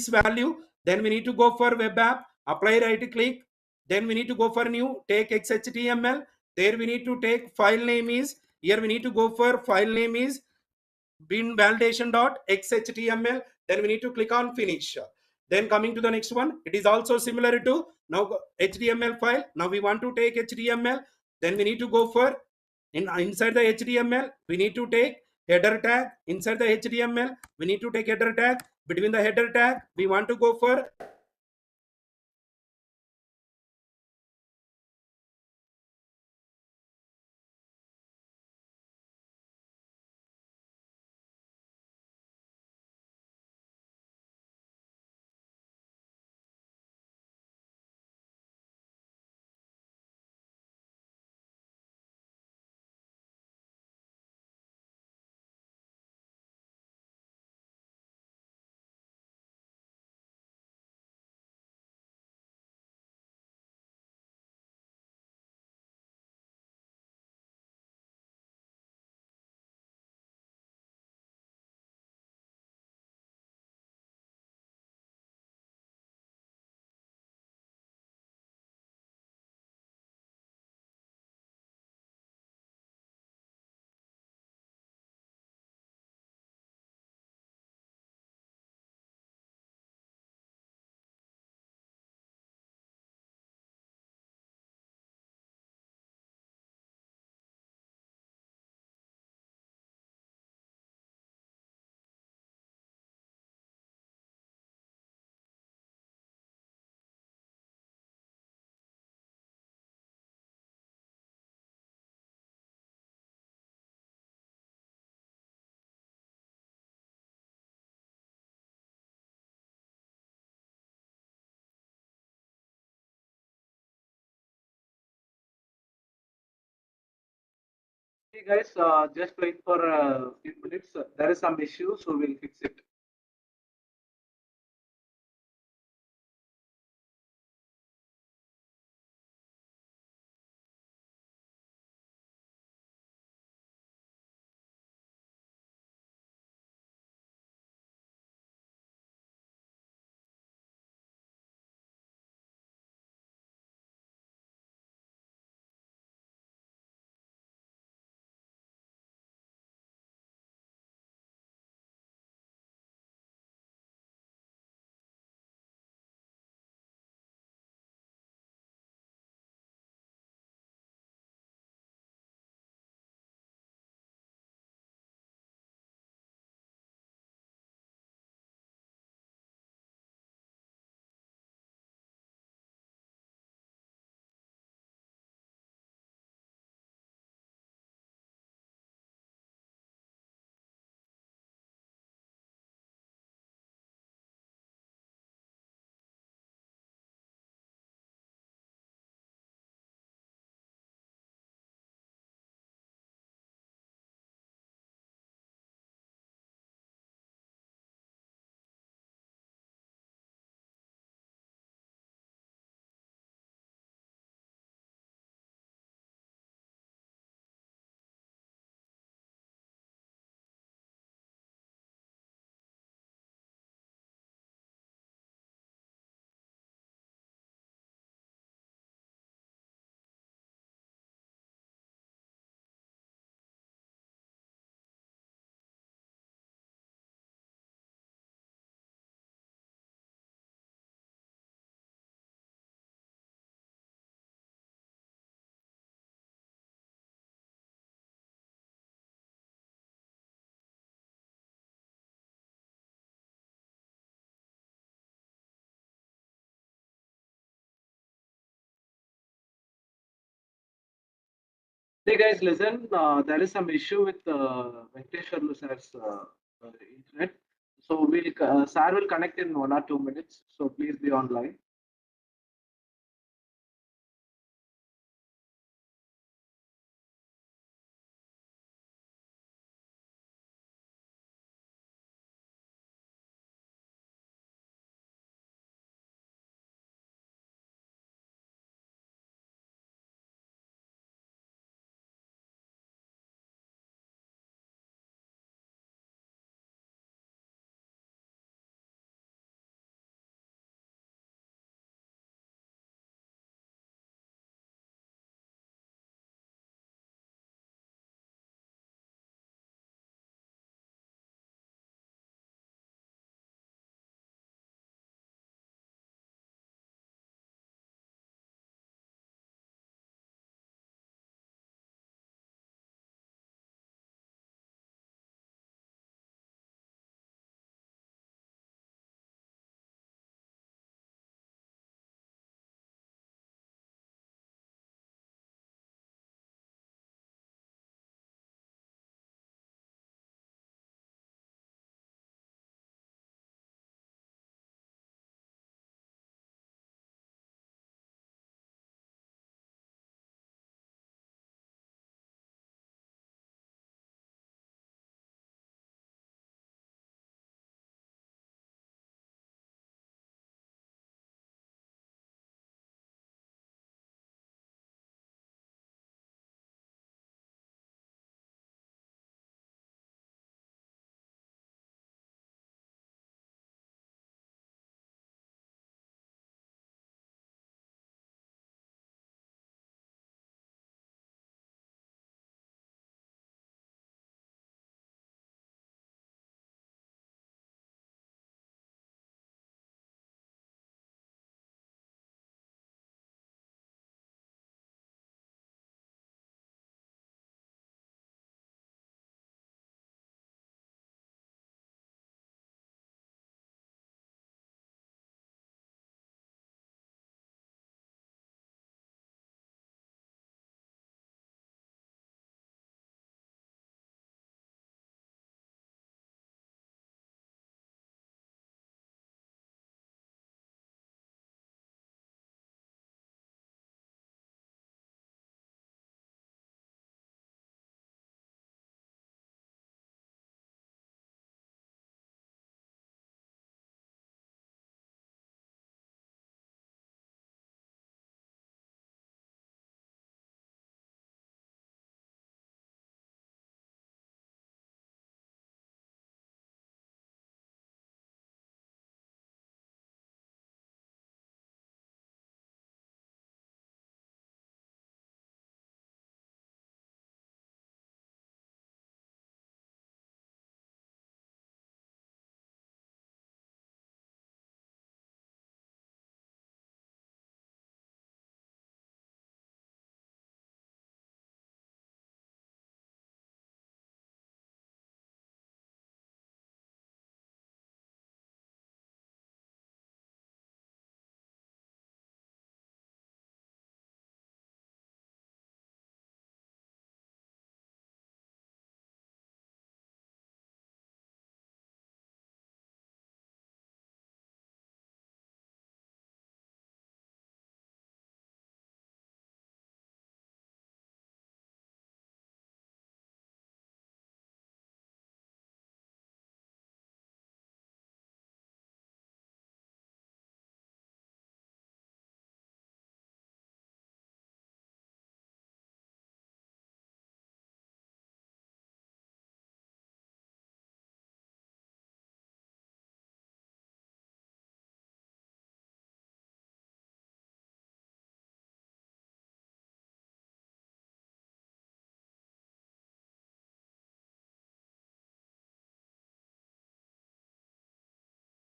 value. Then we need to go for web app, apply right click. Then we need to go for new, take XHTML. There we need to take file name is, here we need to go for file name is bin validation.xhtml. Then we need to click on finish. Then coming to the next one, it is also similar to now HTML file. Now we want to take HTML. Then we need to go for inside the HTML. We need to take header tag. Inside the HTML, we need to take header tag. Between the header tag, we want to go for Hey guys, just wait for a few minutes. There is some issue, so we'll fix it. Hey guys, listen. There is some issue with Venkateshwarlu sir's internet. So Sir will connect in 1 or 2 minutes. So please be online.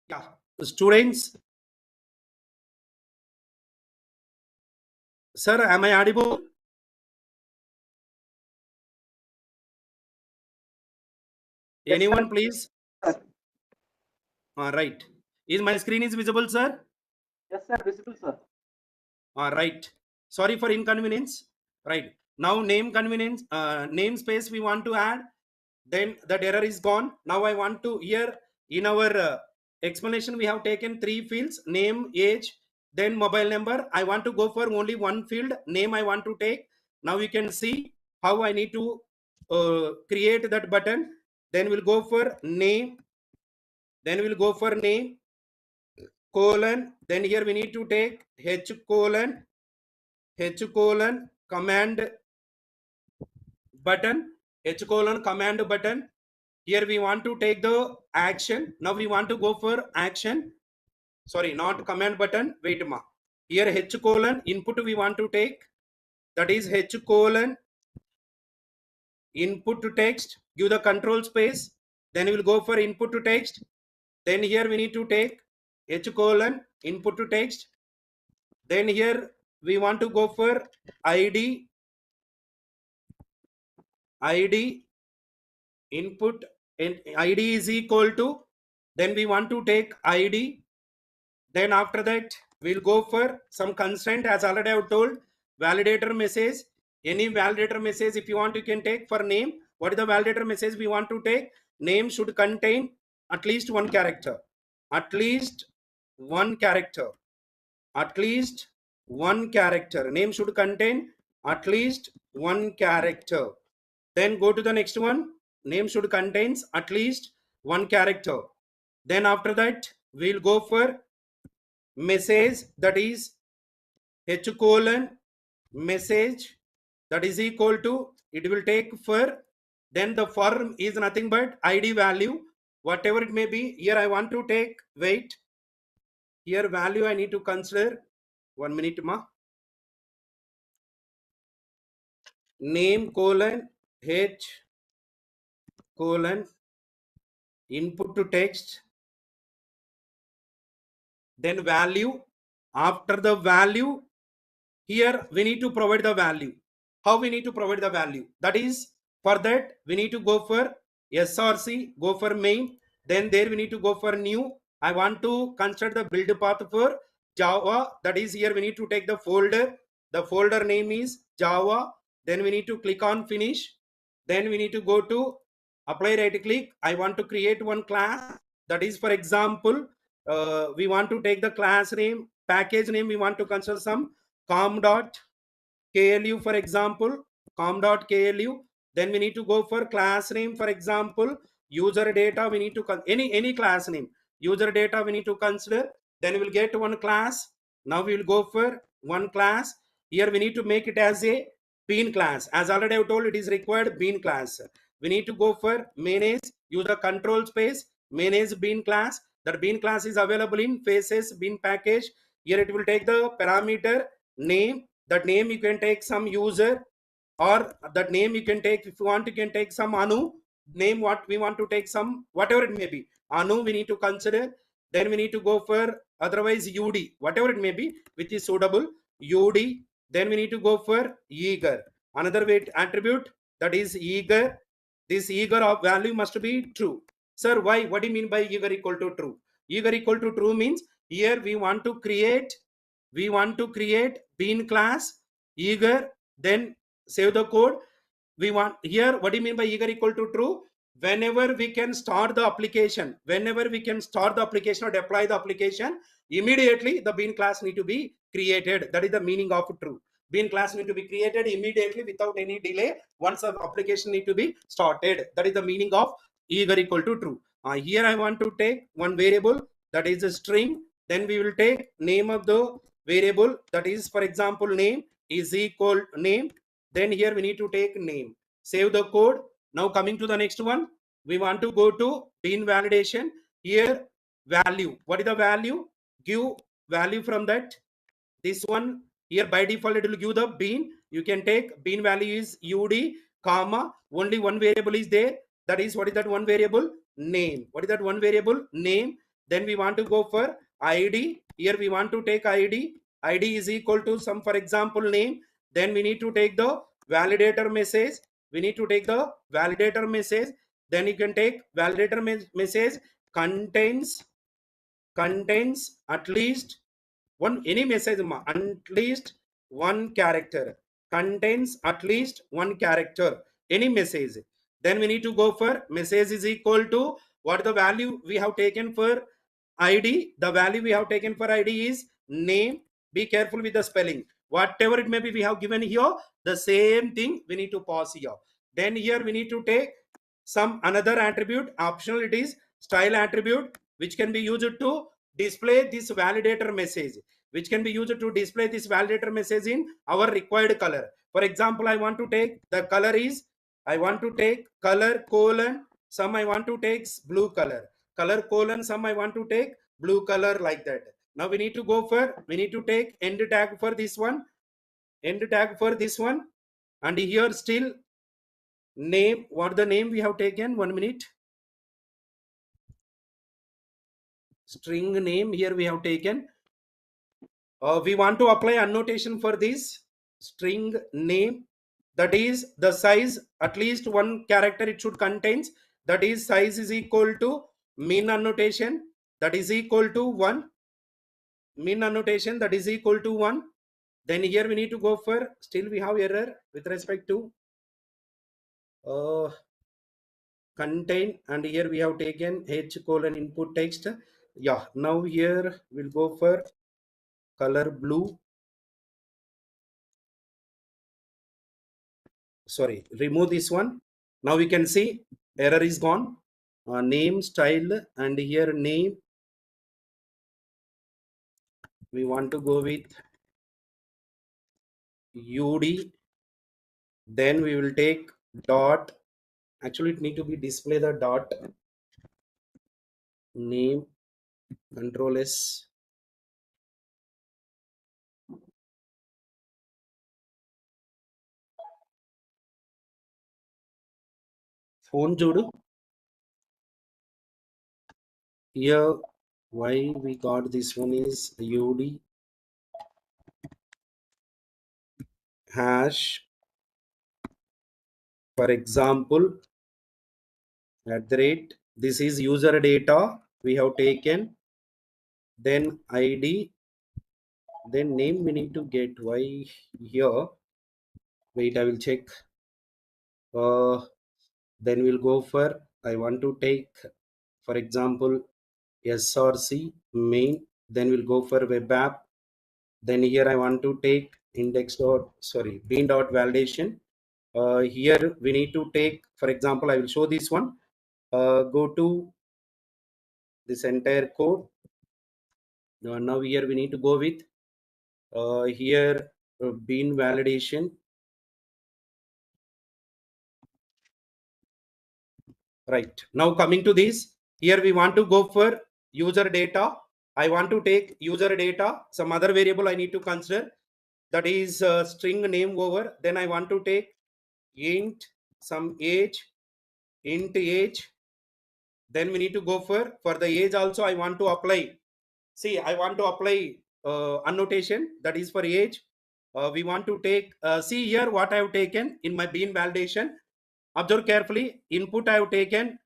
Yeah, students. Sir, am I audible? Yes, sir. Anyone, please? Right. Is my screen is visible, sir? Yes, sir. Visible, sir. Right. Sorry for inconvenience. Right. Now name convenience, namespace we want to add. Then that error is gone. Now I want to here in our explanation we have taken 3 fields: name, age, then mobile number. I want to go for only one field, name I want to take. Now you can see how I need to create that button. Then we'll go for name. Then we'll go for name colon. Then here we need to take H colon command button, H colon command button. Here we want to take the action. Now we want to go for action. Sorry, not command button. Wait ma. Here H colon input we want to take. That is H colon input to text. Give the control space. Then we will go for input to text. Then here we need to take H colon input to text. Then here we want to go for ID input, and id is equal to, then we want to take id. Then after that we'll go for some constraint, as already I've told. Validator message, any validator message if you want you can take. For name, what is the validator message we want to take? Name should contain at least one character, at least one character, at least one character. Name should contain at least one character. Then go to the next one. Name should contains at least one character. Then after that we'll go for message, that is h colon message, that is equal to, it will take for, then the form is nothing but id value, whatever it may be. Here I want to take, wait, here value I need to consider. 1 minute ma. Name colon h colon input to text, then value. After the value, here we need to provide the value. How we need to provide the value? That is, for that we need to go for src, go for main. Then there we need to go for new. I want to consider the build path for java. That is, here we need to take the folder. The folder name is java. Then we need to click on finish. Then we need to go to apply, right click. I want to create one class. That is, for example, we want to take the class name, package name, we want to consider some com.klu, for example, com.klu. Then we need to go for class name, for example, user data. We need to any class name, user data we need to consider. Then we will get one class. Now we will go for one class. Here we need to make it as a bean class. As already I told, it is required bean class. We need to go for manage, use the control space, manage bean class. That bean class is available in faces bean package. Here it will take the parameter name. That name you can take some user, or that name you can take, if you want you can take some anu name. What we want to take, some whatever it may be, anu we need to consider. Then we need to go for otherwise ud, whatever it may be which is suitable, ud. Then we need to go for eager, another weight attribute, that is eager. This eager of value must be true. Sir, why? What do you mean by eager equal to true? Eager equal to true means here we want to create bean class eager. Then save the code. We want here, what do you mean by eager equal to true? Whenever we can start the application, or deploy the application, immediately the bean class need to be created. That is the meaning of true. Bean class need to be created immediately without any delay once the application need to be started. That is the meaning of eager equal to true. Here I want to take one variable, that is a string. Then we will take name of the variable, that is, for example, name is equal name. Then here we need to take name. Save the code. Now coming to the next one, we want to go to bean validation. Here value, what is the value? Give value from that. This one, here by default it will give the bean. You can take bean value is ud comma, only one variable is there. That is, what is that one variable? Name. What is that one variable? Name. then we want to go for id. Here we want to take id is equal to some, for example, name. Then we need to take the validator message. We need to take the validator message. Then you can take validator message contains at least one, any message at least one character, contains at least one character, any message. Then we need to go for message is equal to what the value we have taken for id. The value we have taken for id is name. Be careful with the spelling, whatever it may be we have given here, the same thing we need to pass here. Then here we need to take some another attribute, optional it is style attribute, which can be used to display this validator message, which can be used to display this validator message in our required color. For example, I want to take the color is, I want to take color colon some, I want to take blue color colon some, I want to take blue color, like that. Now we need to go for, we need to take end tag for this one, end tag for this one. And here still name, what the name we have taken, 1 minute, string name here we have taken. We want to apply annotation for this string name, that is the size at least one character it should contains, that is size is equal to min annotation, that is equal to 1, min annotation that is equal to 1. Then here we need to go for, still we have error with respect to contain, and here we have taken h colon input text. Yeah, now here we'll go for color blue, sorry, remove this one. Now we can see error is gone. Name style, and here name we want to go with ud. Then we will take dot, actually it need to be display the dot name, control s, phone jodu. Here why we got this one is ud hash, for example, at the rate, this is user data we have taken, then id, then name we need to get. Why here, wait, I will check. Then we'll go for, I want to take, for example, src main, then we'll go for web app. Then here I want to take index dot, sorry, bean dot validation. Here we need to take, for example, I will show this one. Go to this entire code. Now here we need to go with here bean validation. Right, now coming to this, here we want to go for user data. I want to take user data, some other variable I need to consider, that is string name over. Then I want to take int some age, int age. Then we need to go for the age also I want to apply, see, I want to apply annotation, that is for age. We want to take, see here what I have taken in my bean validation. Observe carefully, input I have taken,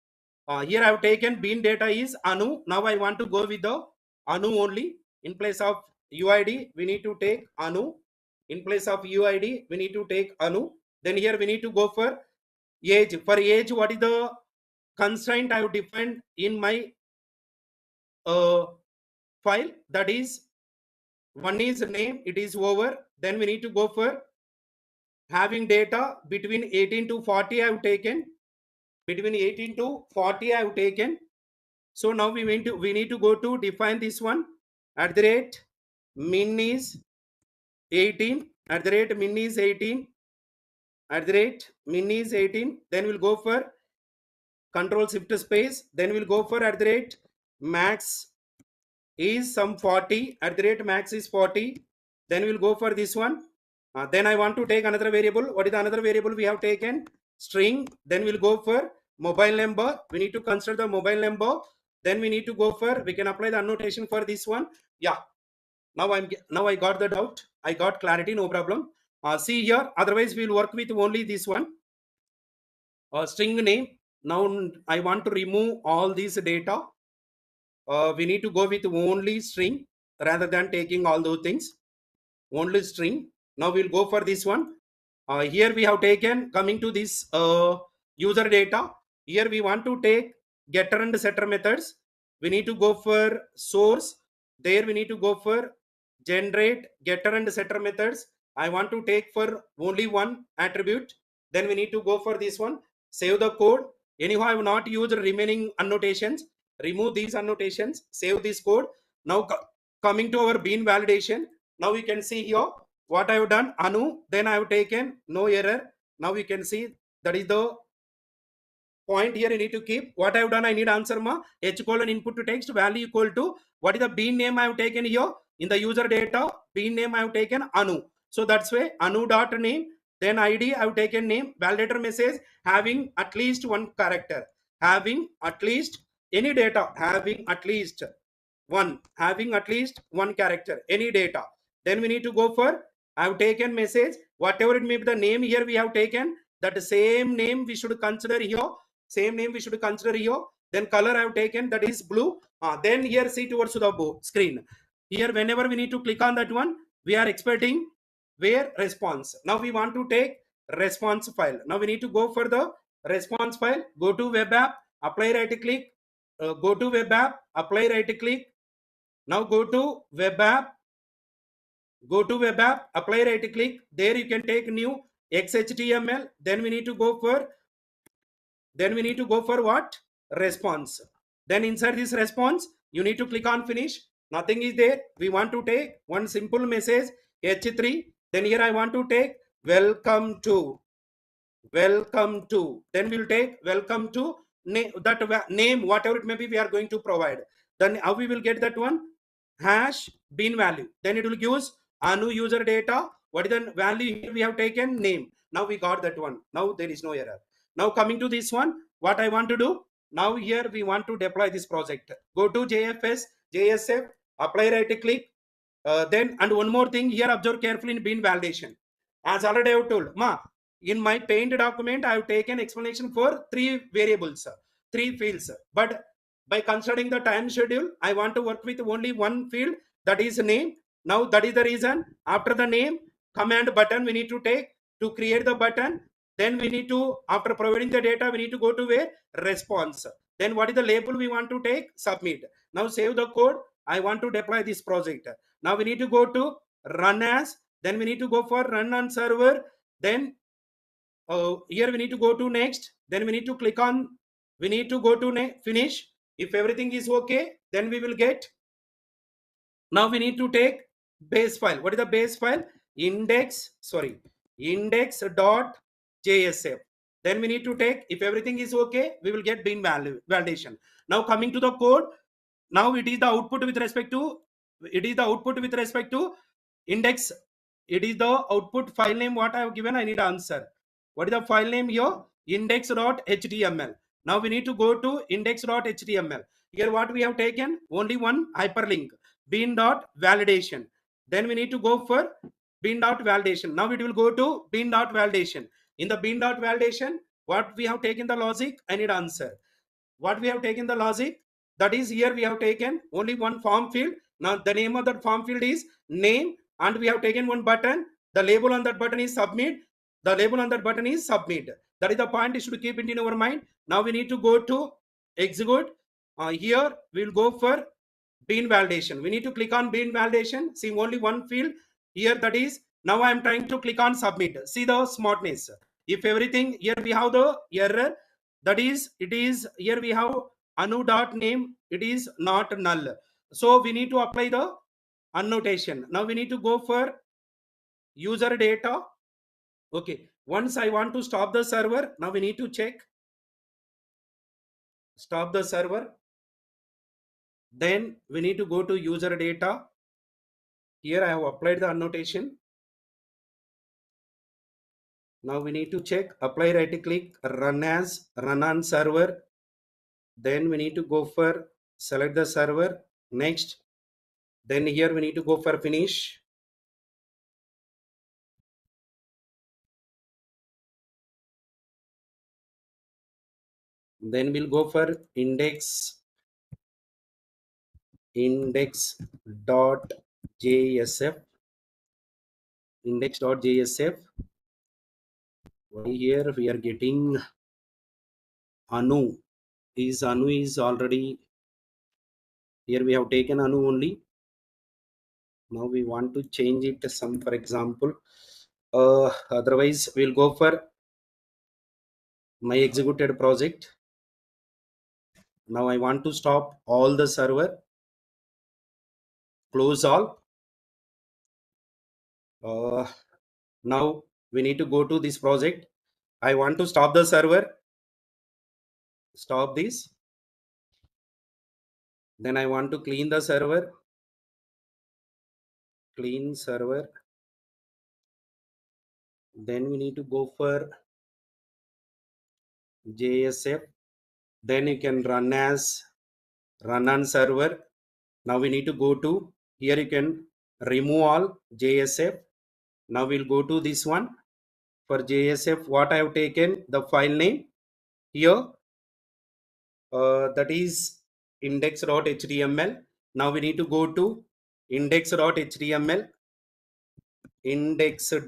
here I have taken bean data is anu. Now I want to go with the anu only. In place of uid we need to take anu, in place of uid we need to take anu. Then here we need to go for age. For age, what is the constraint I have defined in my file, that is one is name, it is over. Then we need to go for having data between 18 to 40 I have taken, between 18 to 40 I have taken. So now we need to go to define this one, at the rate min is 18, at the rate min is 18, at the rate min is 18. Then we'll go for control shift space, then we'll go for at the rate max is some 40, at the rate max is 40. Then we'll go for this one. Then I want to take another variable. What is the another variable we have taken? String. Then we'll go for mobile number. We need to consider the mobile number. Then we need to go for, we can apply the annotation for this one. Yeah, now I got the doubt, I got clarity, no problem. See here, otherwise we'll work with only this one, string name. Now I want to remove all these data. We need to go with only string rather than taking all those things. Only string. Now we'll go for this one. Here we have taken, coming to this user data. Here we want to take getter and setter methods. We need to go for source. There we need to go for generate getter and setter methods. I want to take for only one attribute. Then we need to go for this one. Save the code. Anyhow, I have not used remaining annotations. Remove these annotations. Save this code. Now coming to our bean validation. Now we can see here what I have done. Anu. Then I have taken no error. Now you can see that is the point here. You need to keep what I have done. I need answer ma h colon input to text value equal to what is the bean name I have taken here in the user data. Bean name I have taken Anu. So that's why Anu dot name. Then ID I have taken name. Validator message having at least one character. Having at least any data having at least one character, any data. Then we need to go for, I have taken message whatever it may be the name here we have taken, that same name we should consider here. Same name we should consider here. Then color I have taken, that is blue. Then here see towards the screen. Here whenever we need to click on that one, we are expecting where response. Now we want to take response file. Now we need to go for the response file. Go to web app, apply right click. Go to web app, apply right click. Now go to web app, apply right click. There you can take new XHTML. Then we need to go for what? Response. Then inside this response, you need to click on finish. Nothing is there. We want to take one simple message H3. Then here I want to take welcome to. Then we'll take welcome to that name, whatever it may be, we are going to provide. Then how we will get that one? Hash bean value. Then it will give Anu user data. What is the value here we have taken? Name. Now we got that one. Now there is no error. Now coming to this one, what I want to do? Now here we want to deploy this project. Go to JSF, apply right click. Then and one more thing here, observe carefully in bean validation. As already I have told, in my paint document, I have taken explanation for 3 variables, 3 fields. But by considering the time schedule, I want to work with only one field, that is name. Now that is the reason, after the name, command button we need to take to create the button. Then we need to, after providing the data, we need to go to where? Response. Then what is the label we want to take? Submit. Now save the code. I want to deploy this project. Now we need to go to run as. Then we need to go for run on server. Then here we need to go to next. Then we need to click on, we need to go to finish. If everything is okay, then we will get. Now we need to take base file. What is the base file? Index.jsf. Then we need to take, if everything is okay, we will get bean validation. Now coming to the code, now it is the output with respect to index. It is the output file name what I have given. I need answer. What is the file name here? Index.html. Now we need to go to index.html. Here what we have taken? Only one hyperlink, bean.validation. Then we need to go for bean.validation. Now it will go to bean.validation. In the bean.validation, what we have taken the logic, I need answer. What we have taken the logic, that is here we have taken only one form field. Now the name of that form field is name, and we have taken one button. The label on that button is submit. That is the point you should keep it in our mind. Now we need to go to execute. Here we will go for bean validation. We need to click on bean validation. See only one field here, that is, now I am trying to click on submit. See the smartness. If everything, here we have the error, that is, it is, here we have anu.name, it is not null. So we need to apply the annotation. Now we need to go for user data. Okay, once I want to stop the server, now we need to check stop the server. Then we need to go to user data. Here I have applied the annotation. Now we need to check, apply right click, run as, run on server. Then we need to go for select the server. Next, then here we need to go for finish. Then we'll go for index.jsf. Index.jsf. Here we are getting Anu is already here. We have taken Anu only. Now we want to change it to some, for example. Otherwise, we'll go for my executed project. Now I want to stop all the server, close all. Now we need to go to this project. I want to stop the server, stop this. Then I want to clean the server, clean server. Then we need to go for JSF. Then you can run as run on server. Now we need to go to here. You can remove all JSF. Now we'll go to this one for JSF. What I have taken the file name here, that is index.html. Now we need to go to index.html, index.jsf.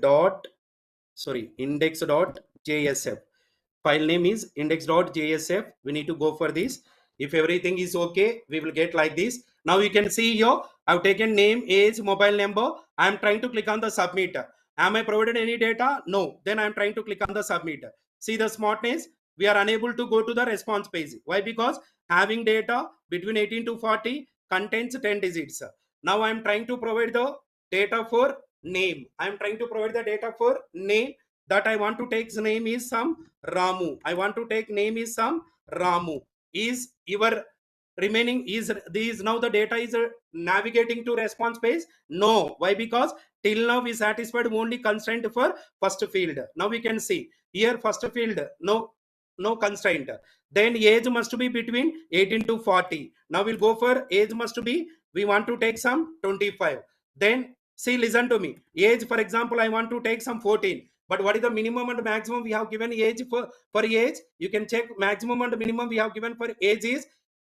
File name is index.jsf. We need to go for this. If everything is okay, we will get like this. Now you can see here, I've taken name, age, mobile number. I'm trying to click on the submit. Am I provided any data? No. Then I'm trying to click on the submit. See the smartness. We are unable to go to the response page. Why? Because having data between 18 to 40 contains 10 digits. Now I'm trying to provide the data for name. I'm trying to provide the data for name. That I want to take name is some Ramu. I want to take name is some Ramu. Is your remaining is these now the data is navigating to response page? No. Why? Because till now we satisfied only constraint for first field. Now we can see here first field no constraint. Then age must be between 18 to 40. Now we'll go for age must be, we want to take some 25. Then see, listen to me. Age, for example, I want to take some 14. But what is the minimum and maximum we have given age for age? You can check maximum and minimum we have given for age is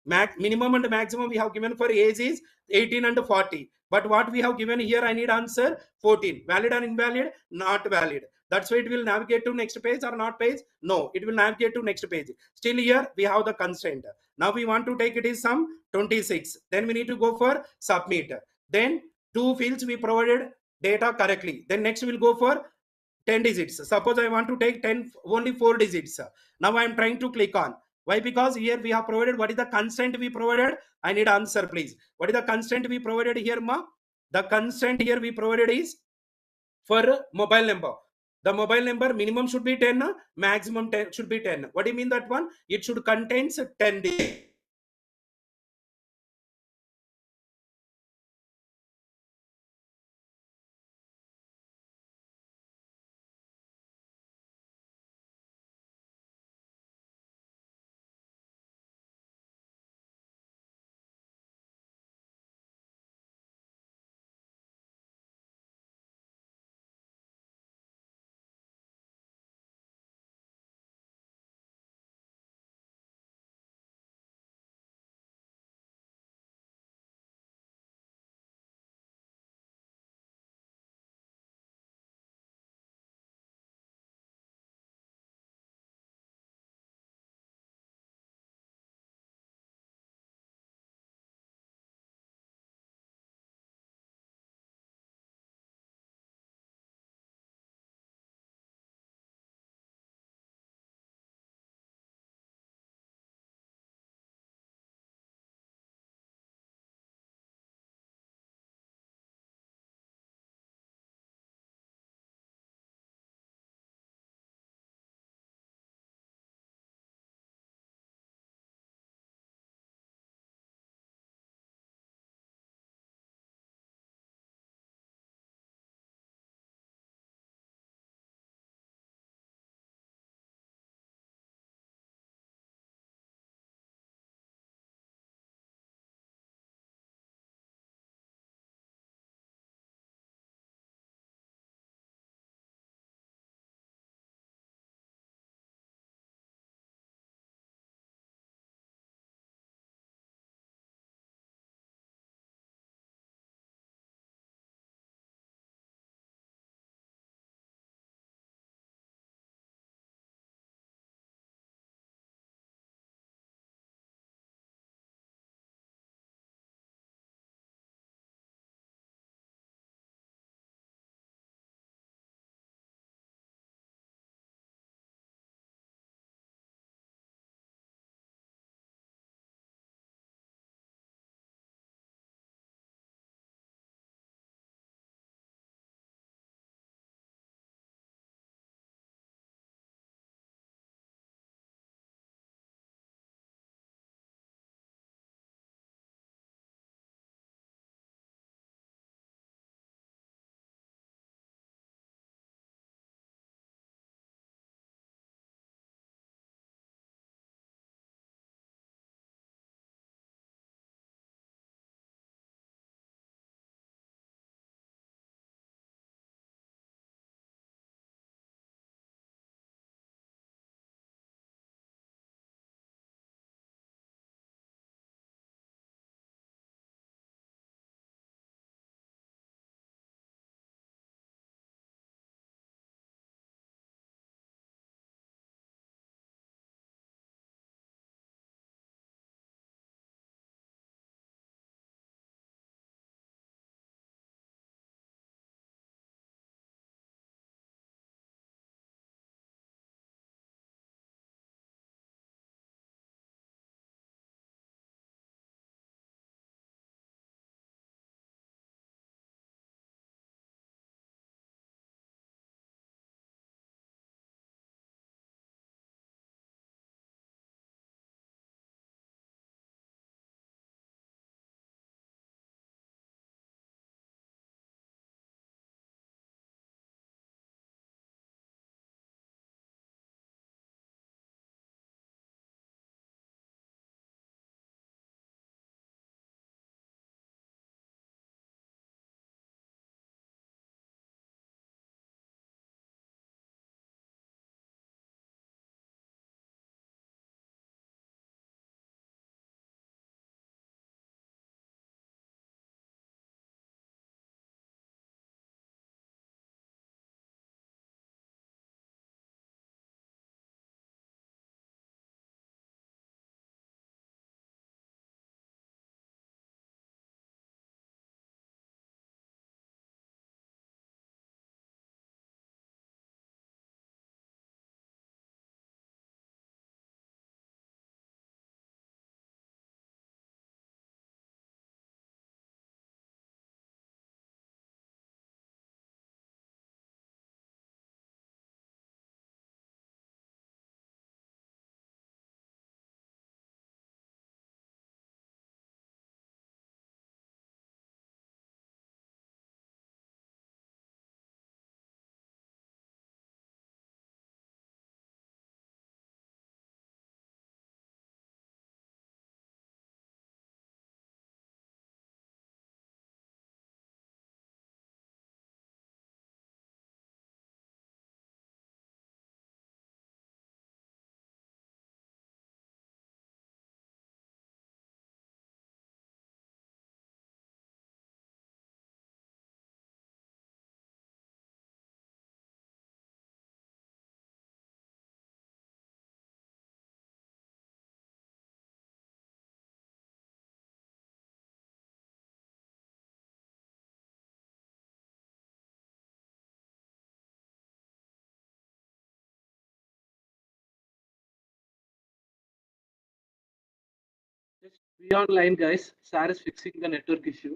minimum and maximum we have given for age is 18 and 40. But what we have given here, I need answer 14. Valid or invalid? Not valid. That's why it will navigate to next page or not page? No, it will navigate to next page. Still here we have the constraint. Now we want to take it is some 26. Then we need to go for submit. Then two fields we provided data correctly. Then next we'll go for 10 digits. Suppose I want to take 10 only 4 digits. Now I am trying to click on. Why? Because here we have provided what is the constraint we provided. I need answer, please. What is the constraint we provided here, ma? The constraint here we provided is for mobile number. The mobile number minimum should be 10, maximum 10 should be 10. What do you mean that one? It should contains 10 digits. Just be online, guys. Sir is fixing the network issue.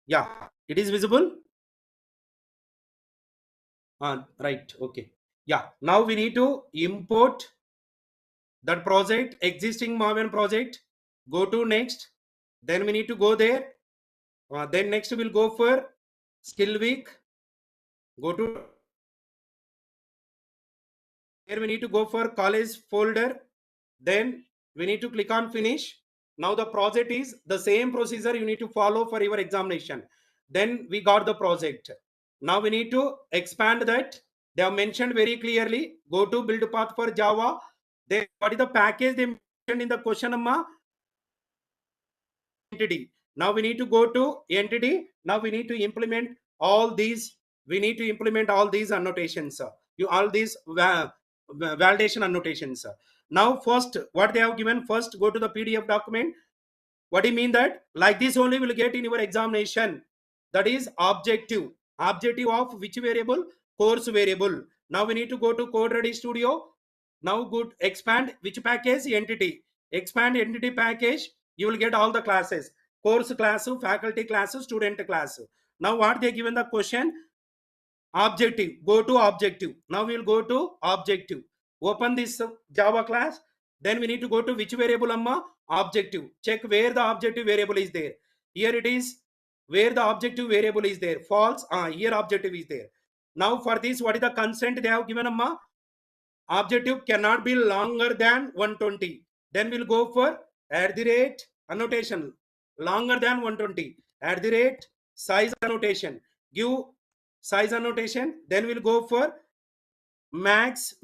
Yeah, it is visible. Right. Okay. Yeah. Now we need to import that project, existing Maven project. Go to next. Then we need to go there. Then next we'll go for skill week. Go to here. We need to go for college folder. Then we need to click on finish. Now the project is the same procedure you need to follow for your examination. Then we got the project. Now we need to expand that. They have mentioned very clearly. Go to build path for Java. Then what is the package they mentioned in the question, Amma? Entity. Now we need to go to entity. Now we need to implement all these. We need to implement all these annotations. You all these validation annotations. Now first, what they have given, first go to the PDF document. What do you mean that? Like this only will get in your examination. That is objective. Objective of which variable? Course variable. Now we need to go to Code Ready Studio. Now good, expand which package? Entity. Expand entity package. You will get all the classes. Course class, faculty class, student class. Now what they given the question? Objective. Go to objective. Now we will go to objective. Open this Java class. Then we need to go to which variable amma? Objective. Check where the objective variable is there. Here it is. Where the objective variable is there. False. Here objective is there. Now for this, what is the consent they have given amma? Objective cannot be longer than 120. Then we'll go for @ longer than 120. Size annotation. Give size annotation. Then we'll go for max.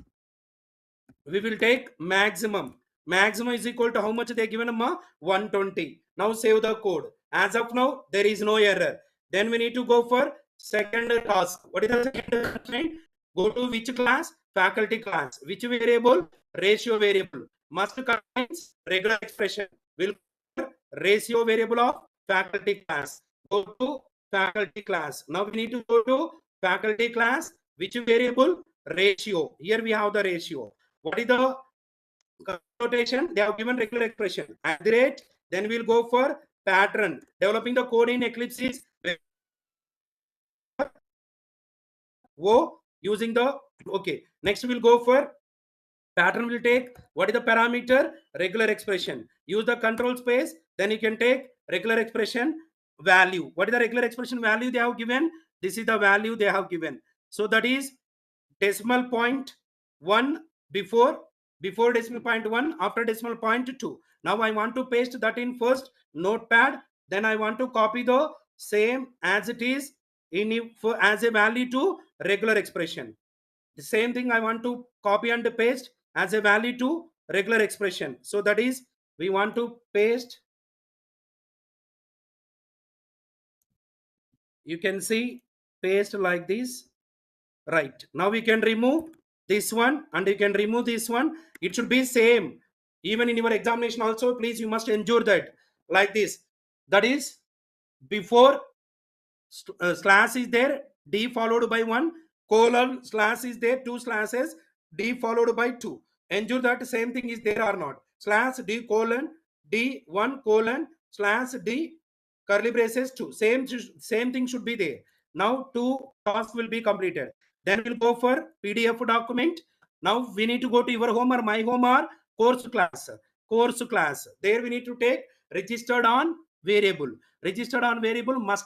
We will take maximum. Maximum is equal to how much they given 120. Now save the code. As of now, there is no error. Then we need to go for second task. What is the second constraint? Go to which class? Faculty class. Which variable? Ratio variable. Must contains regular expression. Will ratio variable of faculty class. Go to faculty class. Now we need to go to faculty class. Which variable? Ratio. Here we have the ratio. What is the notation? They have given regular expression. @ then we'll go for pattern. Developing the code in Eclipse is using the okay. Next we'll go for pattern. Will take what is the parameter? Regular expression. Use the control space. Then you can take regular expression value. What is the regular expression value they have given? This is the value they have given. So that is decimal point 1 before decimal point 1, after decimal point 2. Now I want to paste that in first notepad. Then I want to copy the same as it is as a value to regular expression. The same thing I want to copy and paste as a value to regular expression. So that is, we want to paste. You can see paste like this. Right. Now we can remove this one and you can remove this one. It should be same. Even in your examination also, please, you must ensure that like this. That is before slash is there, D followed by 1, colon slash is there, 2 slashes, D followed by 2. Ensure that same thing is there or not. Slash D colon D 1 colon slash D curly braces 2. Same thing should be there. Now 2 tasks will be completed. Then we'll go for PDF document. Now we need to go to your home or my home or course class. Course class. There we need to take registered on variable. Registered on variable must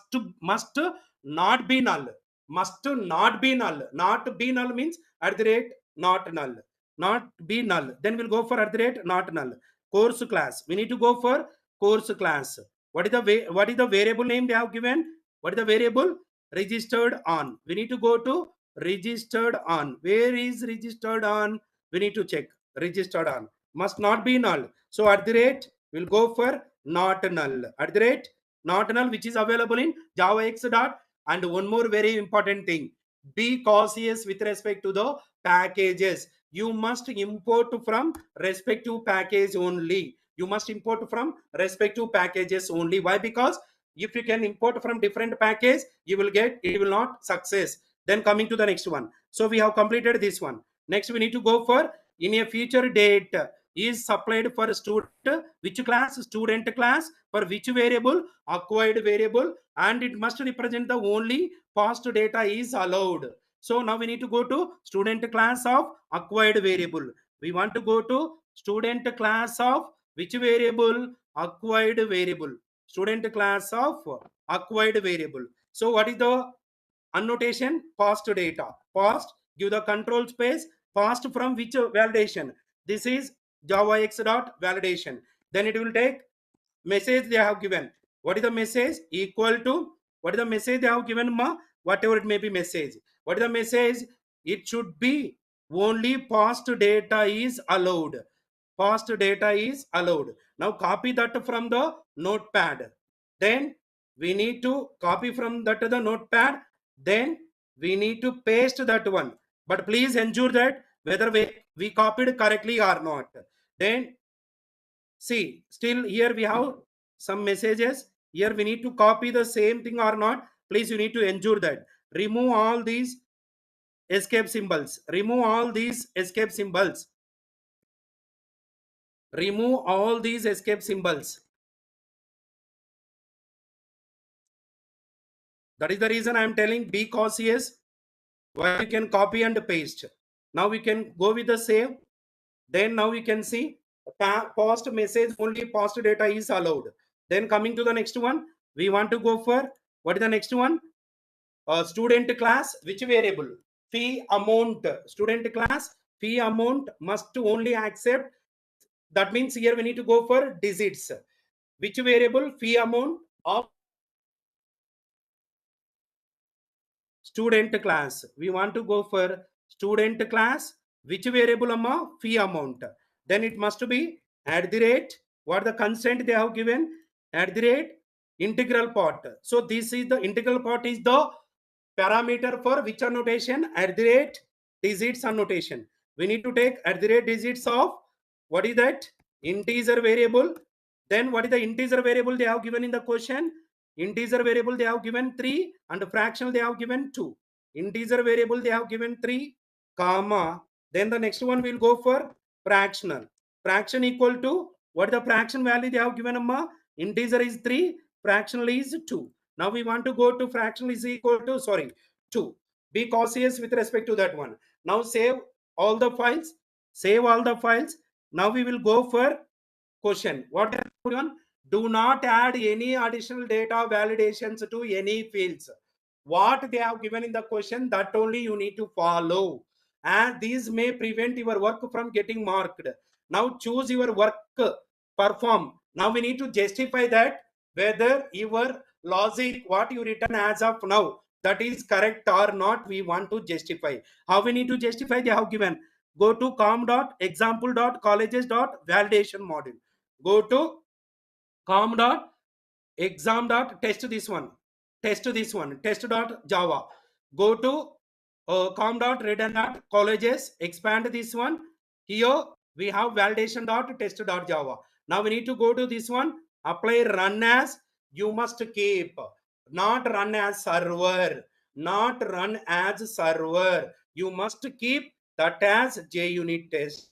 not be null. Must not be null. Not be null means @ not null. Not be null. Then we'll go for @ not null. Course class. We need to go for course class. What is the variable name they have given? What is the variable? Registered on. We need to go to registered on. Where is registered on? We need to check. Registered on. Must not be null. So @ we'll go for not null. @ not null, which is available in Java X dot. And one more very important thing. Be cautious with respect to the packages. You must import from respective package only. You must import from respective packages only. Why? Because if you can import from different package, you will get, it will not success. Then coming to the next one. So we have completed this one. Next we need to go for in a future date is supplied for student, which class? Student class. For which variable? Acquired variable. And it must represent the only past data is allowed. So now we need to go to student class of acquired variable. We want to go to student class of which variable? Acquired variable. Student class of acquired variable. So what is the annotation? Past data. Past, give the control space. Past from which validation? This is Java X dot validation. Then it will take message they have given. What is the message? Equal to, what is the message they have given ma? Whatever it may be message. What is the message? It should be only past data is allowed. Past data is allowed. Now copy that from the notepad. Then we need to copy from that to the notepad. Then we need to paste that one. But please ensure that whether we copied correctly or not. Then see, still here we have some messages. Here we need to copy the same thing or not. Please, you need to ensure that. Remove all these escape symbols. Remove all these escape symbols. Remove all these escape symbols. That is the reason I am telling be cautious where you can copy and paste. Now we can go with the save. Then now we can see post message, only post data is allowed. Then coming to the next one, we want to go for what is the next one? Student class, which variable? Fee amount. Student class fee amount must only accept. That means here we need to go for digits. Which variable? Fee amount of student class. We want to go for student class. Which variable amma? Fee amount. Then it must be at the rate. What the constant they have given? At the rate integral part. So this is the integral part is the parameter for which annotation? At the rate digits annotation. We need to take at the rate digits of what is that? Integer variable. Then what is the integer variable they have given in the question? Integer variable they have given 3 and fractional they have given 2. Integer variable they have given 3, comma. Then the next one will go for fractional. Fraction equal to what is the fraction value they have given amma? Integer is 3, fractional is 2. Now we want to go to fractional is equal to 2. Be cautious with respect to that one. Now save all the files. Save all the files. Now we will go for question. What is one? Do not add any additional data validations to any fields. What they have given in the question, that only you need to follow. And these may prevent your work from getting marked. Now choose your work, perform. Now we need to justify that whether your logic, what you written as of now, that is correct or not, we want to justify. How we need to justify? They have given. Go to com.example.colleges.validation module. Go to com.exam.test this one. Test this one. Test.java. Go to com.read.colleges. Expand this one. Here we have validation.test.java. Now we need to go to this one. Apply run as. You must keep. Not run as server. Not run as server. You must keep that as JUnit test.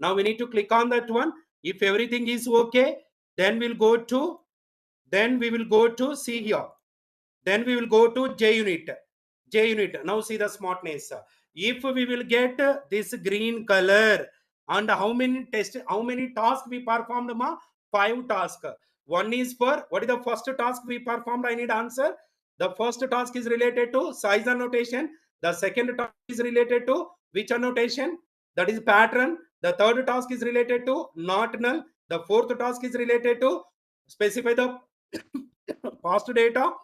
Now we need to click on that one. If everything is okay, then we will go to see here. Then we will go to JUnit. JUnit. Now see the smartness. If we will get this green color and how many tasks we performed? 5 tasks. One is for what is the first task we performed? I need answer. The first task is related to size annotation. The second task is related to which annotation? That is pattern. The third task is related to not null. The fourth task is related to specify the past data.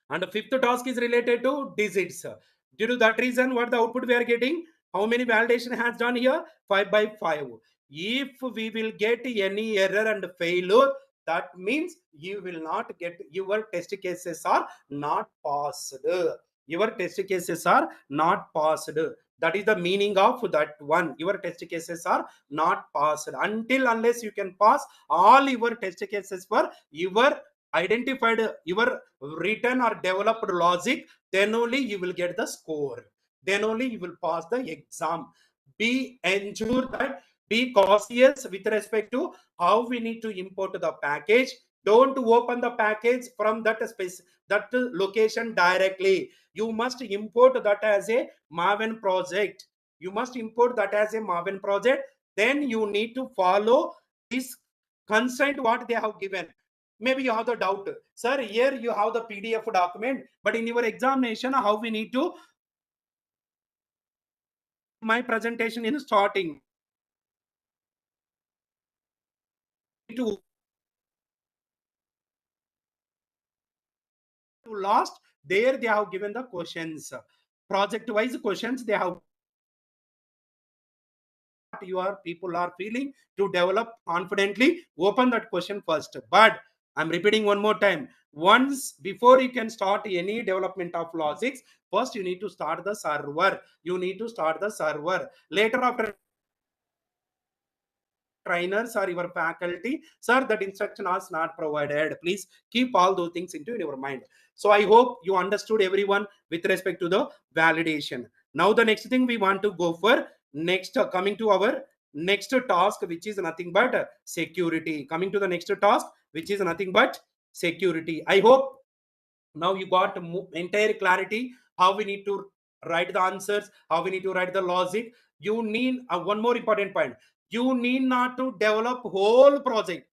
And the fifth task is related to digits. Due to that reason, what the output we are getting? How many validation has done here? 5 by 5. If we will get any error and failure, that means you will not get, your test cases are not passed. Your test cases are not passed. That is the meaning of that one. Your test cases are not passed. Until unless you can pass all your test cases for your identified, your written or developed logic, then only you will get the score. Then only you will pass the exam. Be ensure that, be cautious with respect to how we need to import the package. Don't open the package from that space, that location directly. You must import that as a Maven project. You must import that as a Maven project. Then you need to follow this constraint what they have given. Maybe you have the doubt, sir, here you have the PDF document, but in your examination, how we need to my presentation in starting to last, there they have given the questions, project wise questions they have. Your people are feeling to develop confidently, open that question first. But I'm repeating one more time, once before you can start any development of logics, first you need to start the server. You need to start the server. Later, after trainers or your faculty, sir, that instruction is not provided. Please keep all those things into your mind. So I hope you understood everyone with respect to the validation. Now the next thing we want to go for next, coming to our next task, which is nothing but security. Coming to the next task, which is nothing but security. I hope now you got entire clarity how we need to write the answers, how we need to write the logic. You need one more important point. You need not to develop whole project.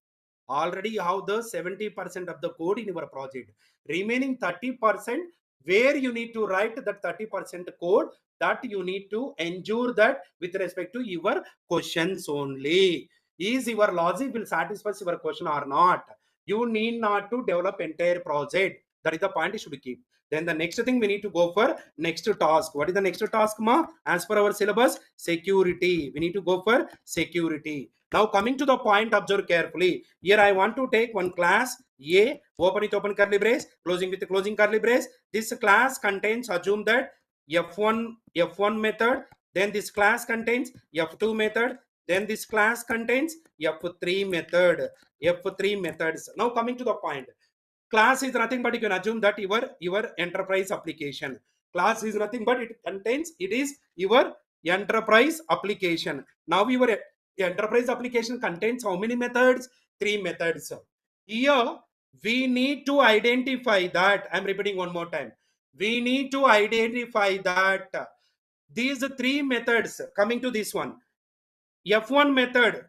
Already you have the 70% of the code in your project. Remaining 30%, where you need to write that 30% code, that you need to ensure that with respect to your questions only. Is your logic will satisfy your question or not? You need not to develop entire project. That is the point you should keep. Then the next thing we need to go for next task. What is the next task, ma? As per our syllabus, security. We need to go for security. Now coming to the point, observe carefully. Here I want to take one class A, open with open curly brace, closing with closing curly brace. This class contains, assume that F1 method, then this class contains F2 method, then this class contains F3 method, F3 methods. Now coming to the point. Class is nothing but you can assume that your enterprise application. Class is nothing but it contains, it is your enterprise application. Now your enterprise application contains how many methods? 3 methods. Here we need to identify that, I'm repeating one more time, we need to identify that these 3 methods. Coming to this one, F1 method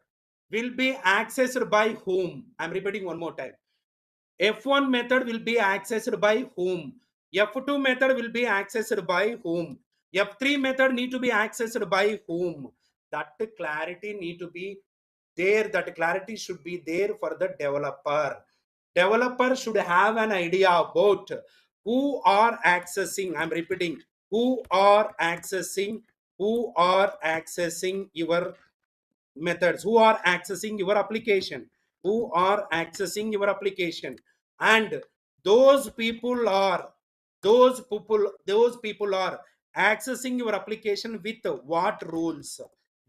will be accessed by whom? I'm repeating one more time. F1 method will be accessed by whom? F2 method will be accessed by whom? F3 method need to be accessed by whom? That clarity need to be there. That clarity should be there for the developer. Developer should have an idea about who are accessing. I'm repeating, who are accessing your methods, who are accessing your application, who are accessing your application. And those people are those people are accessing your application with what rules?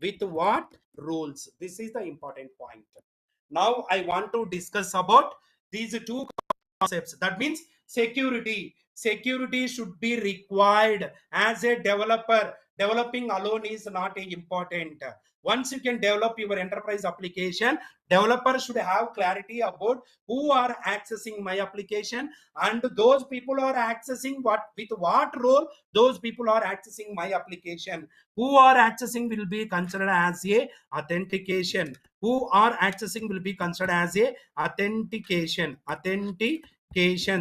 With what rules? This is the important point. Now I want to discuss about these two concepts. That means security should be required as a developer. Developing alone is not important. Once you can develop your enterprise application, developer should have clarity about who are accessing my application, and those people are accessing what, with what role those people are accessing my application. Who are accessing will be considered as a authentication. Who are accessing will be considered as a authentication.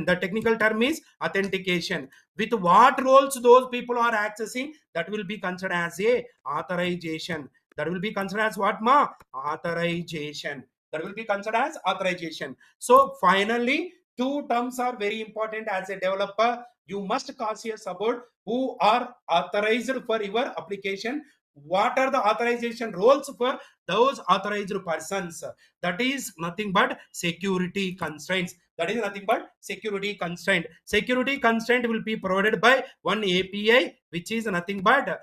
The technical term is authentication. With what roles those people are accessing, that will be considered as a authorization. That will be considered as what, ma? Authorization. That will be considered as authorization. So finally, two terms are very important as a developer. You must conscious about who are authorized for your application. What are the authorization roles for those authorized persons? That is nothing but security constraints. That is nothing but security constraint. Security constraint will be provided by one API, which is nothing but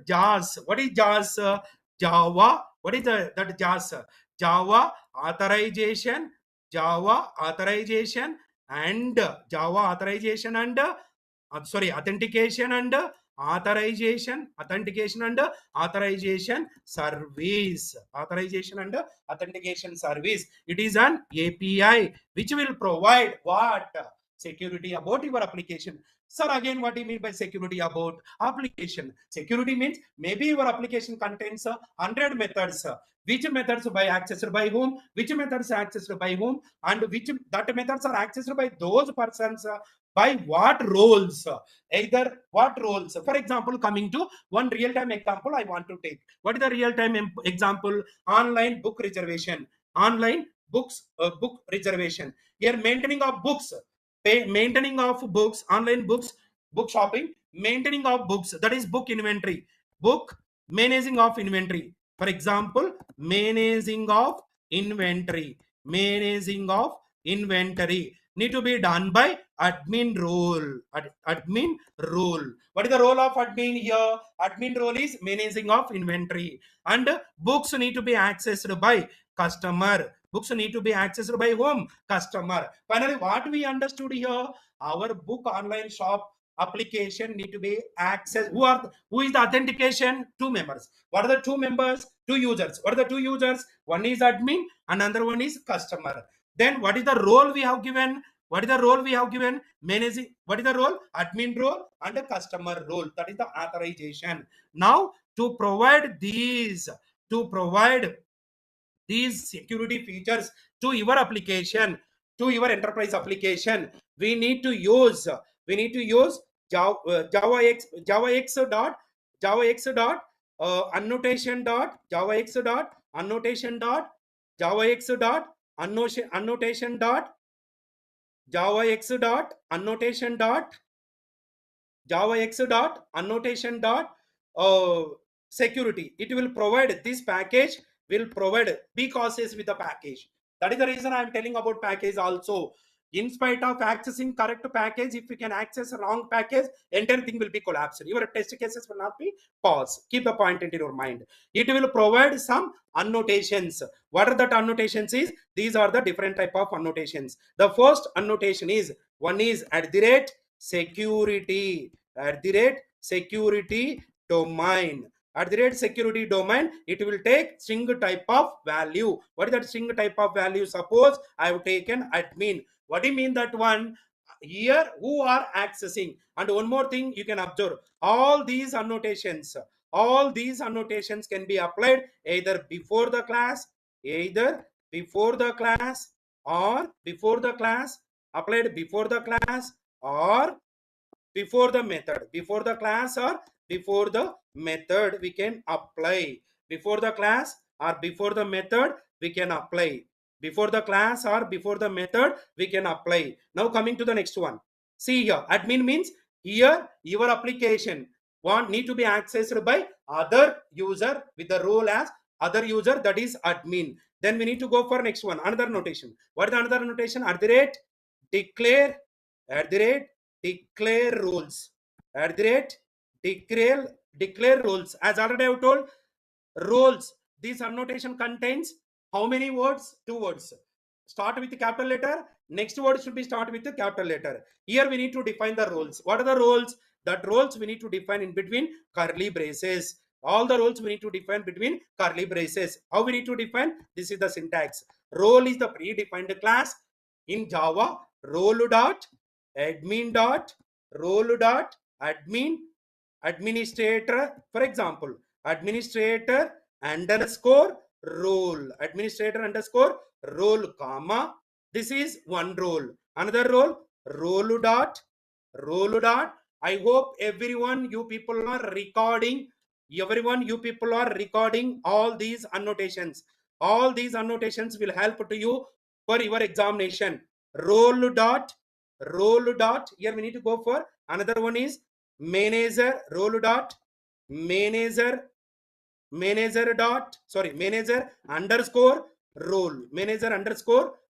JAWS. What is JAWS? Java. What is that JAWS? Java authorization, Java authorization, and Java authorization and authentication and authorization service. Authorization and authentication service. It is an API which will provide what? Security about your application. Sir, again, what do you mean by security about application? Security means maybe your application contains 100 methods. Which methods by accessed by whom? Which methods are accessed by whom? And which that methods are accessed by those persons by what roles? Either what roles? For example, coming to one real-time example, I want to take. What is the real-time example? Online book reservation. Online book reservation. Here, maintaining of books. Maintaining of books, online books, book shopping, maintaining of books, that is book inventory, book managing of inventory. For example, managing of inventory. need to be done by admin role. Admin role. What is the role of admin here? Admin role is managing of inventory, and books need to be accessed by customer. Books need to be accessed by whom? Customer. Finally, what we understood here, our book online shop application need to be accessed. Who is the authentication? Two members. What are the two members? Two users. What are the two users? One is admin and another one is customer. Then what is the role we have given? What is the role we have given? Managing. What is the role? Admin role and a customer role. That is the authorization. Now to provide these security features to your application, to your enterprise application, we need to use Java X dot annotation dot Java X dot annotation dot Java X dot annotation dot Java X dot annotation dot Java X dot annotation dot security. It will provide this package, will provide B causes with the package. That is the reason I am telling about package also. In spite of accessing correct package, if you can access a wrong package, entire thing will be collapsed. Your test cases will not be paused. Keep the point into your mind. It will provide some annotations. What are that annotations is? These are the different type of annotations. The first annotation is, one is at the rate security, at the rate security domain. At the rate security domain, it will take string type of value. What is that string type of value? Suppose I have taken admin. What do you mean that one? Here, who are accessing? And one more thing you can observe, all these annotations can be applied either before the class, or before the class, applied before the class, or before the method. Before the class or before the method we can apply. Before the class or before the method we can apply. Before the class or before the method we can apply. Now coming to the next one. See here, admin means here your application need to be accessed by other user with the role as other user, that is admin. Then we need to go for next one, another notation. What is the another notation? At the rate declare, at the rate declare rules, at the rate declare rules. As already I have told, roles, this annotation contains how many words? Two words. Start with the capital letter, next word should be start with the capital letter. Here we need to define the roles. What are the roles? That roles we need to define in between curly braces. All the roles we need to define between curly braces. How we need to define? This is the syntax. Role is the predefined class in Java. Role dot admin dot role dot admin administrator. For example, administrator underscore role, administrator underscore role, comma, this is one role. Another role, role dot. I hope everyone you people are recording, all these annotations. All these annotations will help to you for your examination. Role dot, here we need to go for another one is manager. Role dot manager underscore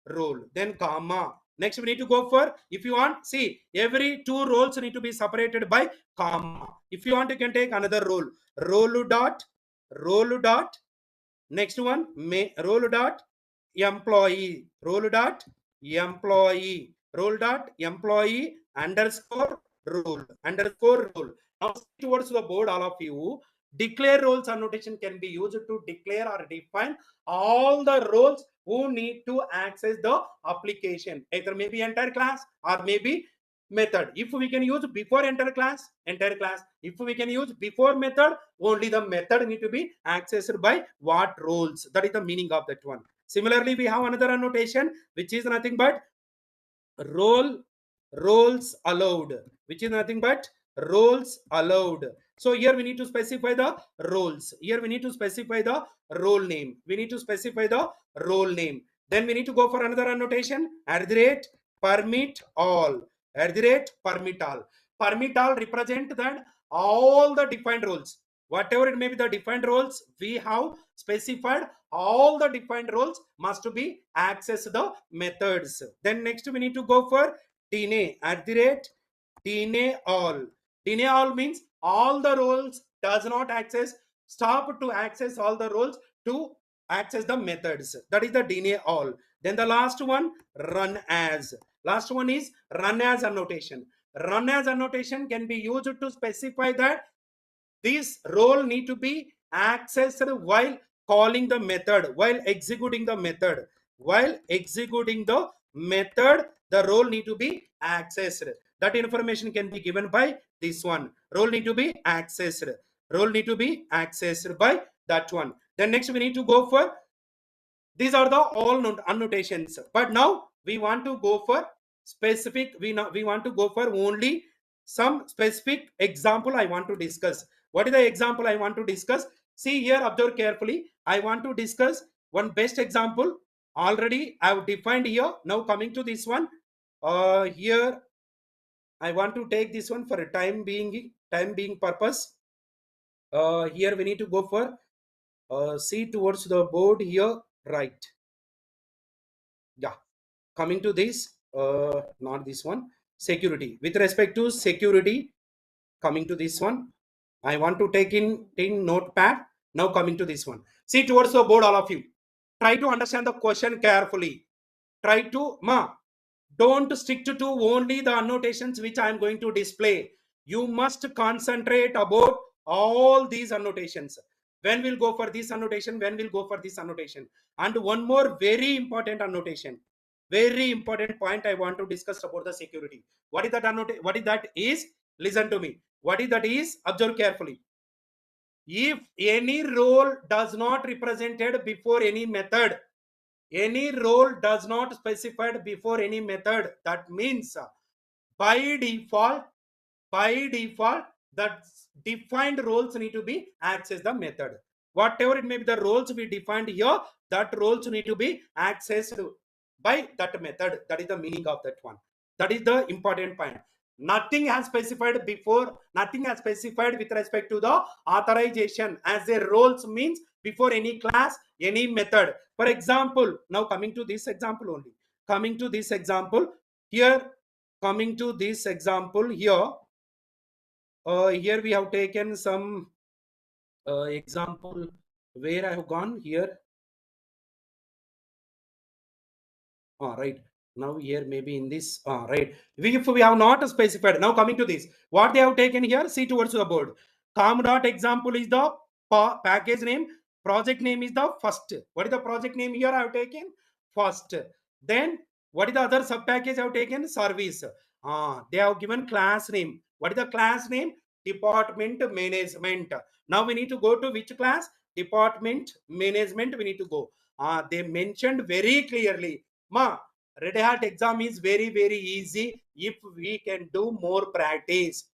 role, then comma. Next we need to go for, if you want, see, every two roles need to be separated by comma. If you want, you can take another role. Role dot next one, role dot employee, role dot employee underscore role. Now towards the board, all of you, declare roles annotation can be used to declare or define all the roles who need to access the application, either maybe entire class or maybe method. If we can use before entire class, if we can use before method, only the method need to be accessed by what roles. That is the meaning of that one. Similarly, we have another annotation which is nothing but roles allowed, which is nothing but roles allowed. So here we need to specify the roles. Here we need to specify the role name. Then we need to go for another annotation, at the rate permit all. At the rate permit all. Permit all represent that all the defined roles. whatever it may be the defined roles, we have specified all the defined roles must be access the methods. Then next we need to go for DNA at the rate DNA all. DNA all means all the roles does not access, stop to access all the roles to access the methods. That is the DNA all. Then the last one, run as. Last one is run as annotation. Run as annotation can be used to specify that this role need to be accessed while calling the method, while executing the method. While executing the method, the role need to be accessed. That information can be given by this one. Role need to be accessed. Role need to be accessed by that one. Then next we need to go for, these are the all annotations, but now we want to go for specific, we want to go for only some specific example I want to discuss. What is the example I want to discuss? See here, observe carefully. I want to discuss one best example. Already I have defined here. Now coming to this one, here I want to take this one for a time being purpose. Here we need to go for, see towards the board here, right? Yeah, coming to this, not this one, security. With respect to security, coming to this one, I want to take in notepad. Now coming to this one, see towards the board, all of you try to understand the question carefully. Try to don't stick to only the annotations which I am going to display. You must concentrate about all these annotations. When we'll go for this annotation, when we'll go for this annotation. And one more very important annotation, very important point I want to discuss about the security. What is that annotation? What is that is? Listen to me. What is that is? Observe carefully. If any role does not represented before any method, any role does not specified before any method, that means by default, by default, that defined roles need to be access the method. Whatever it may be the roles we defined here, that roles need to be accessed by that method. That is the meaning of that one. That is the important point. Nothing has specified before, nothing has specified with respect to the authorization as a roles means before any class, any method. For example, now coming to this example only. Coming to this example here, coming to this example here, here we have taken some example where I have gone here. Right. Now here maybe in this, right. If we have not specified, now coming to this, what they have taken here, see towards the board. Com dot example is the package name, project name is the first. What is the project name here I have taken? First. Then what is the other sub package I have taken? Service. They have given class name. What is the class name? Department management. Now we need to go to which class? Department management we need to go. They mentioned very clearly, Red Hat exam is very easy if we can do more practice.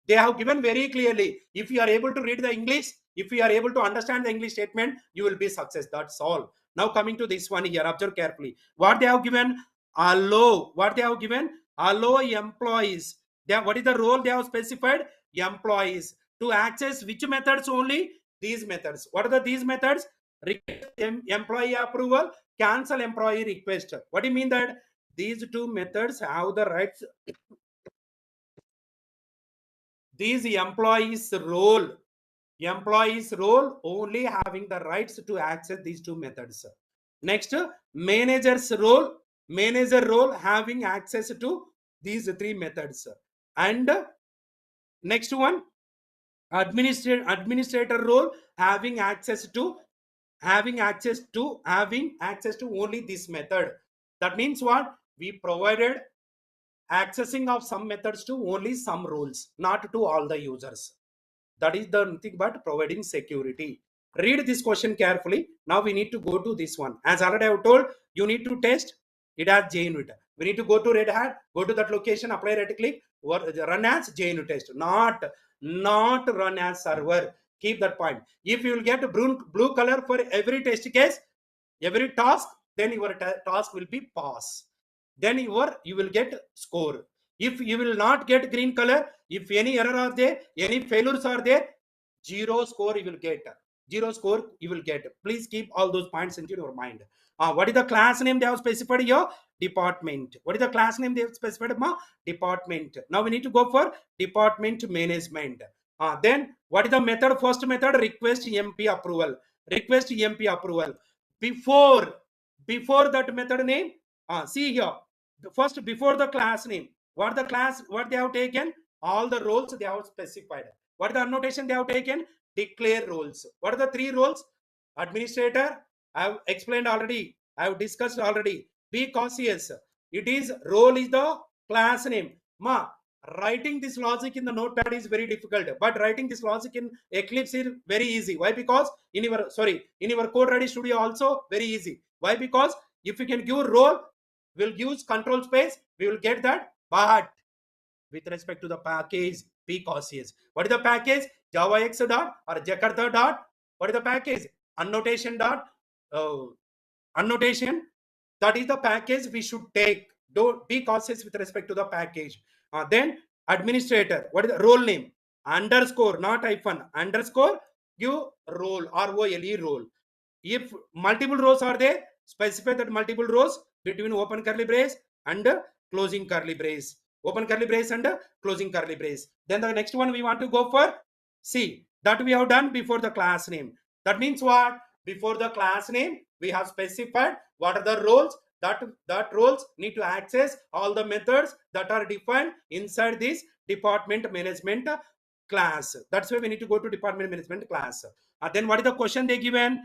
They have given very clearly, if you are able to read the English, if you are able to understand the English statement, you will be success. That's all. Now coming to this one here, observe carefully. What they have given? Allow. What they have given? Allow employees. What is the role they have specified? Employees. To access which methods only? These methods. What are these methods? Employee approval, cancel employee request. What do you mean that? These two methods have the rights. These employees role only having the rights to access these two methods. Next, manager role having access to these three methods. And next one, administrator role having access to only this method. That means what? We provided accessing of some methods to only some roles, not to all the users. That is the thing but providing security. Read this question carefully. Now we need to go to this one. As already I have told, you need to test it as JUnit. We need to go to Red Hat, go to that location, apply right click, run as JUnit test, not run as server. Keep that point. If you will get blue color for every test case, every task, then your task will be pass. Then you will get score. If you will not get green color, if any error are there, any failures are there, zero score you will get. Zero score you will get. Please keep all those points into your mind. What is the class name they have specified here? Department. What is the class name they have specified? Department. Now we need to go for department management. Then what is the method? First method, request MP approval. Request MP approval. Before that method name, see here. First, before the class name, what they have taken? All the roles they have specified. What the annotation they have taken? Declare roles. What are the three roles? Administrator, I have explained already. I have discussed already. Be cautious. It is role is the class name. Writing this logic in the notepad is very difficult, but writing this logic in Eclipse is very easy. Why? Because in your code ready studio also very easy. Why? Because if you can give role, we'll use control space, we will get that. But with respect to the package, be cautious. What is the package? JavaX dot or Jakarta dot. What is the package? Annotation dot. Annotation. That is the package we should take. Don't be cautious with respect to the package. Then administrator. What is the role name? Underscore, not hyphen. Underscore. Give role. ROLE role. If multiple rows are there, specify that multiple rows between open curly brace and closing curly brace. Open curly brace and closing curly brace. Then the next one we want to go for C. That we have done before the class name. That means what? Before the class name, we have specified what are the roles. That roles need to access all the methods that are defined inside this department management class. That's why we need to go to department management class. Then what is the question they given?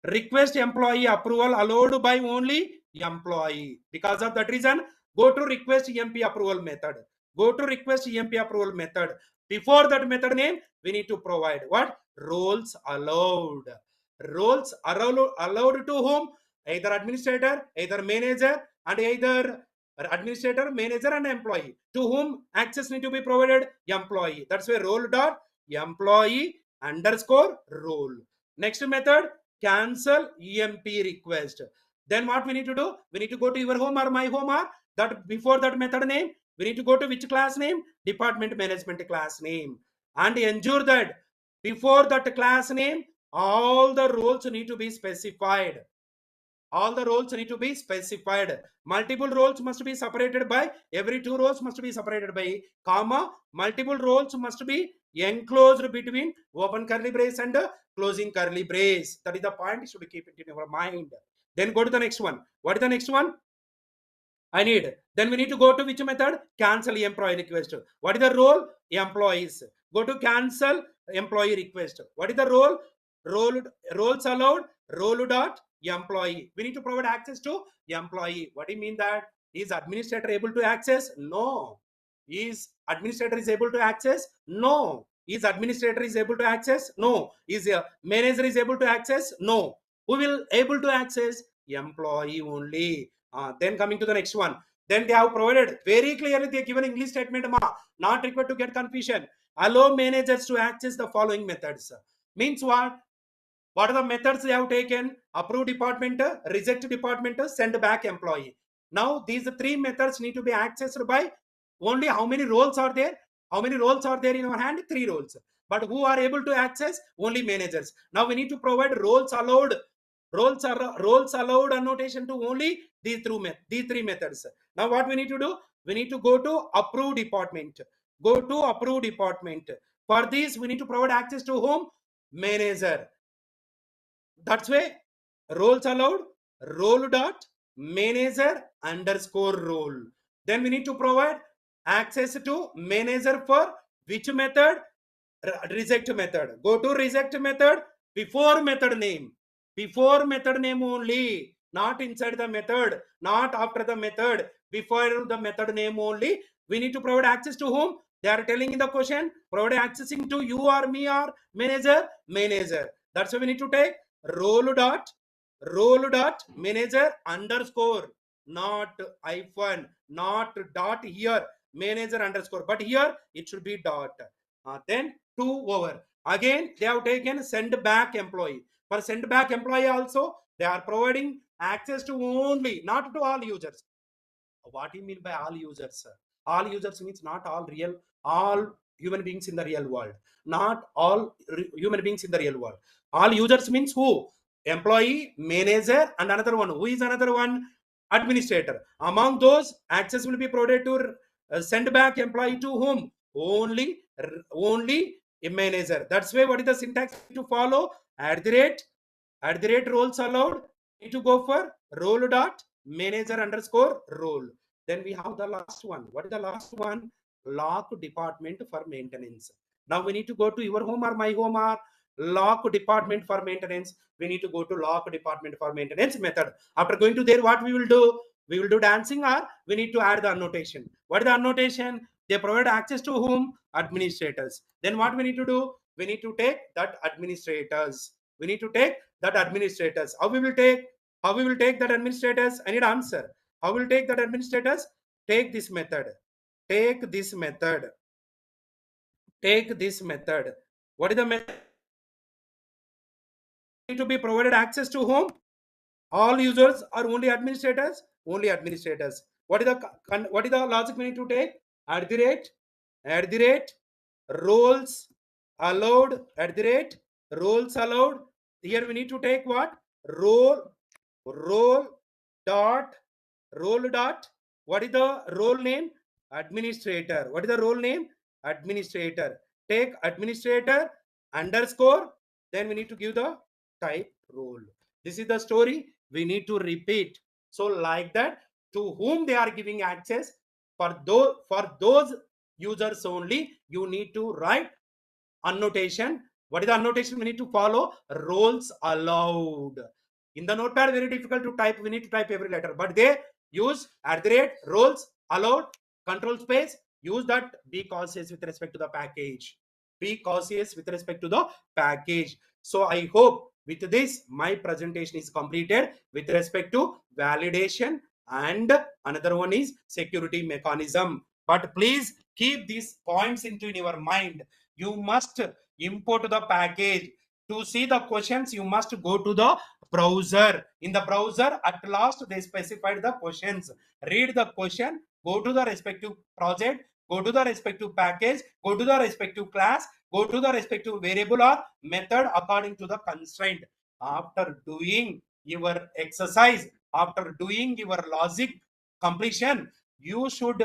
Request employee approval allowed by only employee. Because of that reason, go to request EMP approval method. Go to request EMP approval method. Before that method name, we need to provide what? Roles allowed. Roles allowed to whom? Either administrator, either manager, and either administrator, manager, and employee. To whom access need to be provided? Employee. That's why role dot employee underscore role. Next method, cancel EMP request. Then what we need to do? We need to go to your home or my home, or that before that method name, we need to go to which class name? Department management class name. And ensure that before that class name, all the roles need to be specified. All the roles need to be specified. Multiple roles must be separated by, every two rows must be separated by comma. Multiple roles must be enclosed between open curly brace and closing curly brace. That is the point you should keep it in your mind. Then go to the next one. What is the next one? I need. Then we need to go to which method? Cancel employee request. What is the role? Employees. Go to cancel employee request. What is the role? Roles allowed. Role dot employee. We need to provide access to employee. What do you mean that? Is administrator able to access? No. Is administrator is able to access? No. Is administrator is able to access? No. Is manager is able to access? No. Who will able to access? Employee only. Then coming to the next one. Then they have provided very clearly, they given English statement, not required to get confusion. Allow managers to access the following methods. Means what? What are the methods they have taken? Approve department, reject department, send back employee. Now these three methods need to be accessed by only how many roles are there? How many roles are there in our hand? 3 roles. But who are able to access? Only managers. Now we need to provide roles allowed. Roles allowed annotation to only these three methods. Now what we need to do? We need to go to approve department. Go to approve department. For this, we need to provide access to whom? Manager. That's why roles allowed, role dot manager underscore role. Then we need to provide access to manager for which method? Reject method. Go to reject method before method name. Before method name only, not inside the method, not after the method. Before the method name only, we need to provide access to whom? They are telling in the question, provide accessing to you or me or manager. That's why we need to take role dot manager underscore, not hyphen, not dot here, manager underscore, but here it should be dot. Then 2 over. Again, they have taken send back employee. For send back employee also, they are providing access to only, not to all users. What do you mean by all users? All users means not all real, all human beings in the real world. Not all human beings in the real world. All users means who? Employee, manager, and another one. Who is another one? Administrator. Among those, access will be provided to send back employee to whom? Only a manager. That's why what is the syntax to follow? At the rate roles allowed. Need to go for role dot manager underscore role. Then we have the last one. What is the last one? Lock department for maintenance. Now we need to go to your home or my home or lock department for maintenance. We need to go to lock department for maintenance method. After going to there, what we will do? We will do dancing, or we need to add the annotation. What is the annotation? They provide access to whom? Administrators. Then what we need to do? We need to take that administrators. We need to take that administrators. How we will take? How we will take that administrators? I need answer. How will take that administrators? Take this method. Take this method. Take this method. What is the method? Need to be provided access to whom? All users or only administrators? Only administrators. What is the logic we need to take? At the rate roles allowed, at the rate roles allowed. Here we need to take what? Role dot role dot. What is the role name? Administrator. What is the role name? Administrator. Take administrator underscore. Then we need to give the type role. This is the story we need to repeat. So like that, to whom they are giving access, for those users only, you need to write annotation. What is the annotation we need to follow? Roles allowed. In the notepad, very difficult to type. We need to type every letter, but they use at the rate roles allowed, control space. Use that. Be cautious with respect to the package. Be cautious with respect to the package. So I hope with this my presentation is completed with respect to validation, and another one is security mechanism. But please keep these points into your mind. You must import the package. To see the questions, you must go to the browser. In the browser, at last they specified the questions. Read the question, go to the respective project, go to the respective package, go to the respective class, go to the respective variable or method according to the constraint. After doing your exercise, after doing your logic completion, you should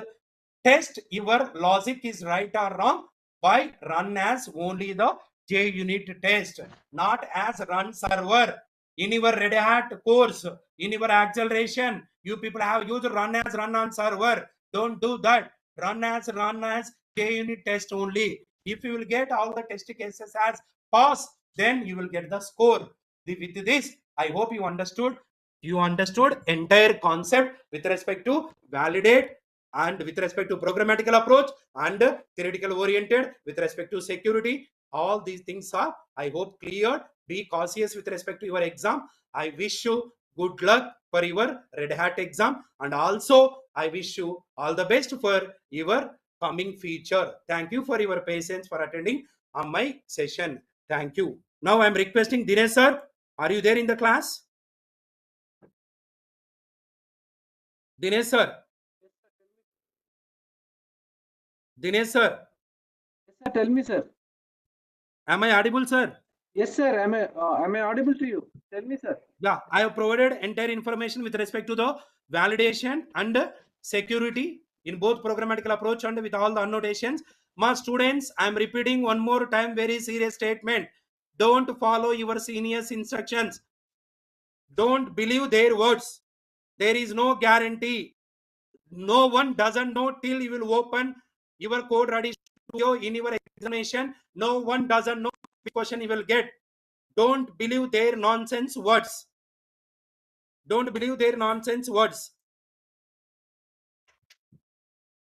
test your logic is right or wrong by run as only the JUnit test, not as run server. In your Red Hat course, in your acceleration, you people have used run as run on server. Don't do that. Run as JUnit test only. If you will get all the test cases as pass, then you will get the score. With this, I hope you understood. You understood entire concept with respect to validate, and with respect to programmatical approach, and theoretical oriented with respect to security. All these things are, I hope, clear. Be cautious with respect to your exam. I wish you good luck for your Red Hat exam, and also I wish you all the best for your coming future. Thank you for your patience for attending on my session. Thank you. Now I am requesting Dinesh sir. Are you there in the class? Dinesh sir. Dinesh sir. Yes, sir. Tell me, sir. Am I audible, sir? Yes, sir. Am I audible to you? Tell me, sir. Yeah, I have provided entire information with respect to the validation and security in both programmatical approach and with all the annotations. My students, I am repeating one more time very serious statement. Don't follow your seniors' instructions. Don't believe their words. There is no guarantee. No one doesn't know till you will open your code ready studio in your examination. No one doesn't know which question you will get. Don't believe their nonsense words. Don't believe their nonsense words.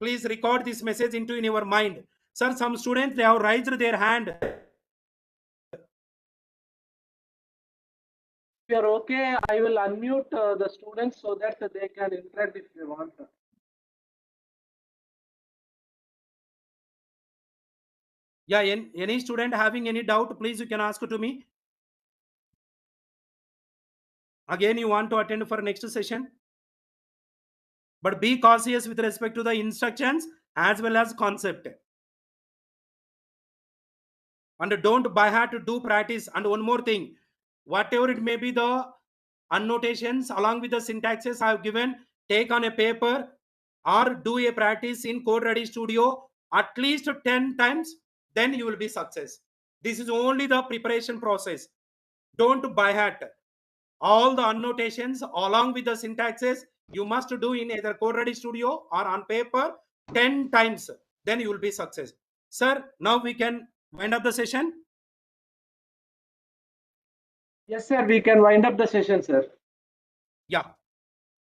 Please record this message into in your mind. Sir, some students, they have raised their hand. If you're okay, I will unmute the students so that they can interact if they want. Yeah, any student having any doubt, please you can ask to me. Again, you want to attend for next session. But be cautious with respect to the instructions as well as concept. and don't by heart, do practice. And one more thing, whatever it may be, the annotations along with the syntaxes I have given, take on a paper or do a practice in Code Ready Studio at least 10 times, then you will be success. This is only the preparation process. Don't by heart. All the annotations along with the syntaxes you must do in either Code Ready Studio or on paper 10 times, then you will be success. Sir, now we can wind up the session. Yes, sir. We can wind up the session, sir. Yeah.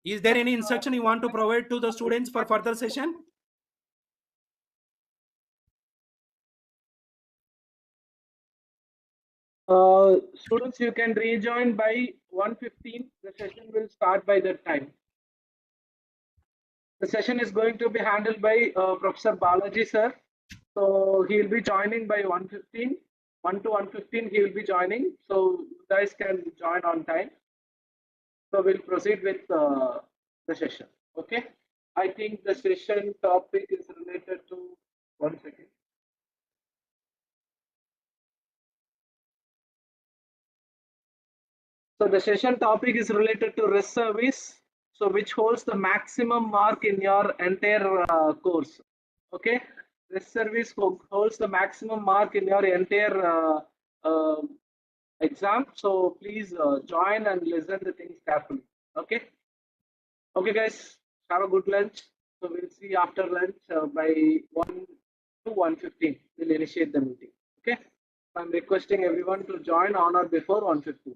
Is there any instruction you want to provide to the students for further session? Students, you can rejoin by 1:15. The session will start by that time. The session is going to be handled by Professor Balaji, sir. So he will be joining by 1:15. 1 to 1:15 he will be joining. So you guys can join on time. So we'll proceed with the session. Okay. I think the session topic is related to, one second. So the session topic is related to REST service, so which holds the maximum mark in your entire course. Okay, REST service holds the maximum mark in your entire exam. So please join and listen the things carefully. Okay. Okay, guys, have a good lunch. So we'll see after lunch by 1 to 1:15. We'll initiate the meeting. Okay. I'm requesting everyone to join on or before 1:15.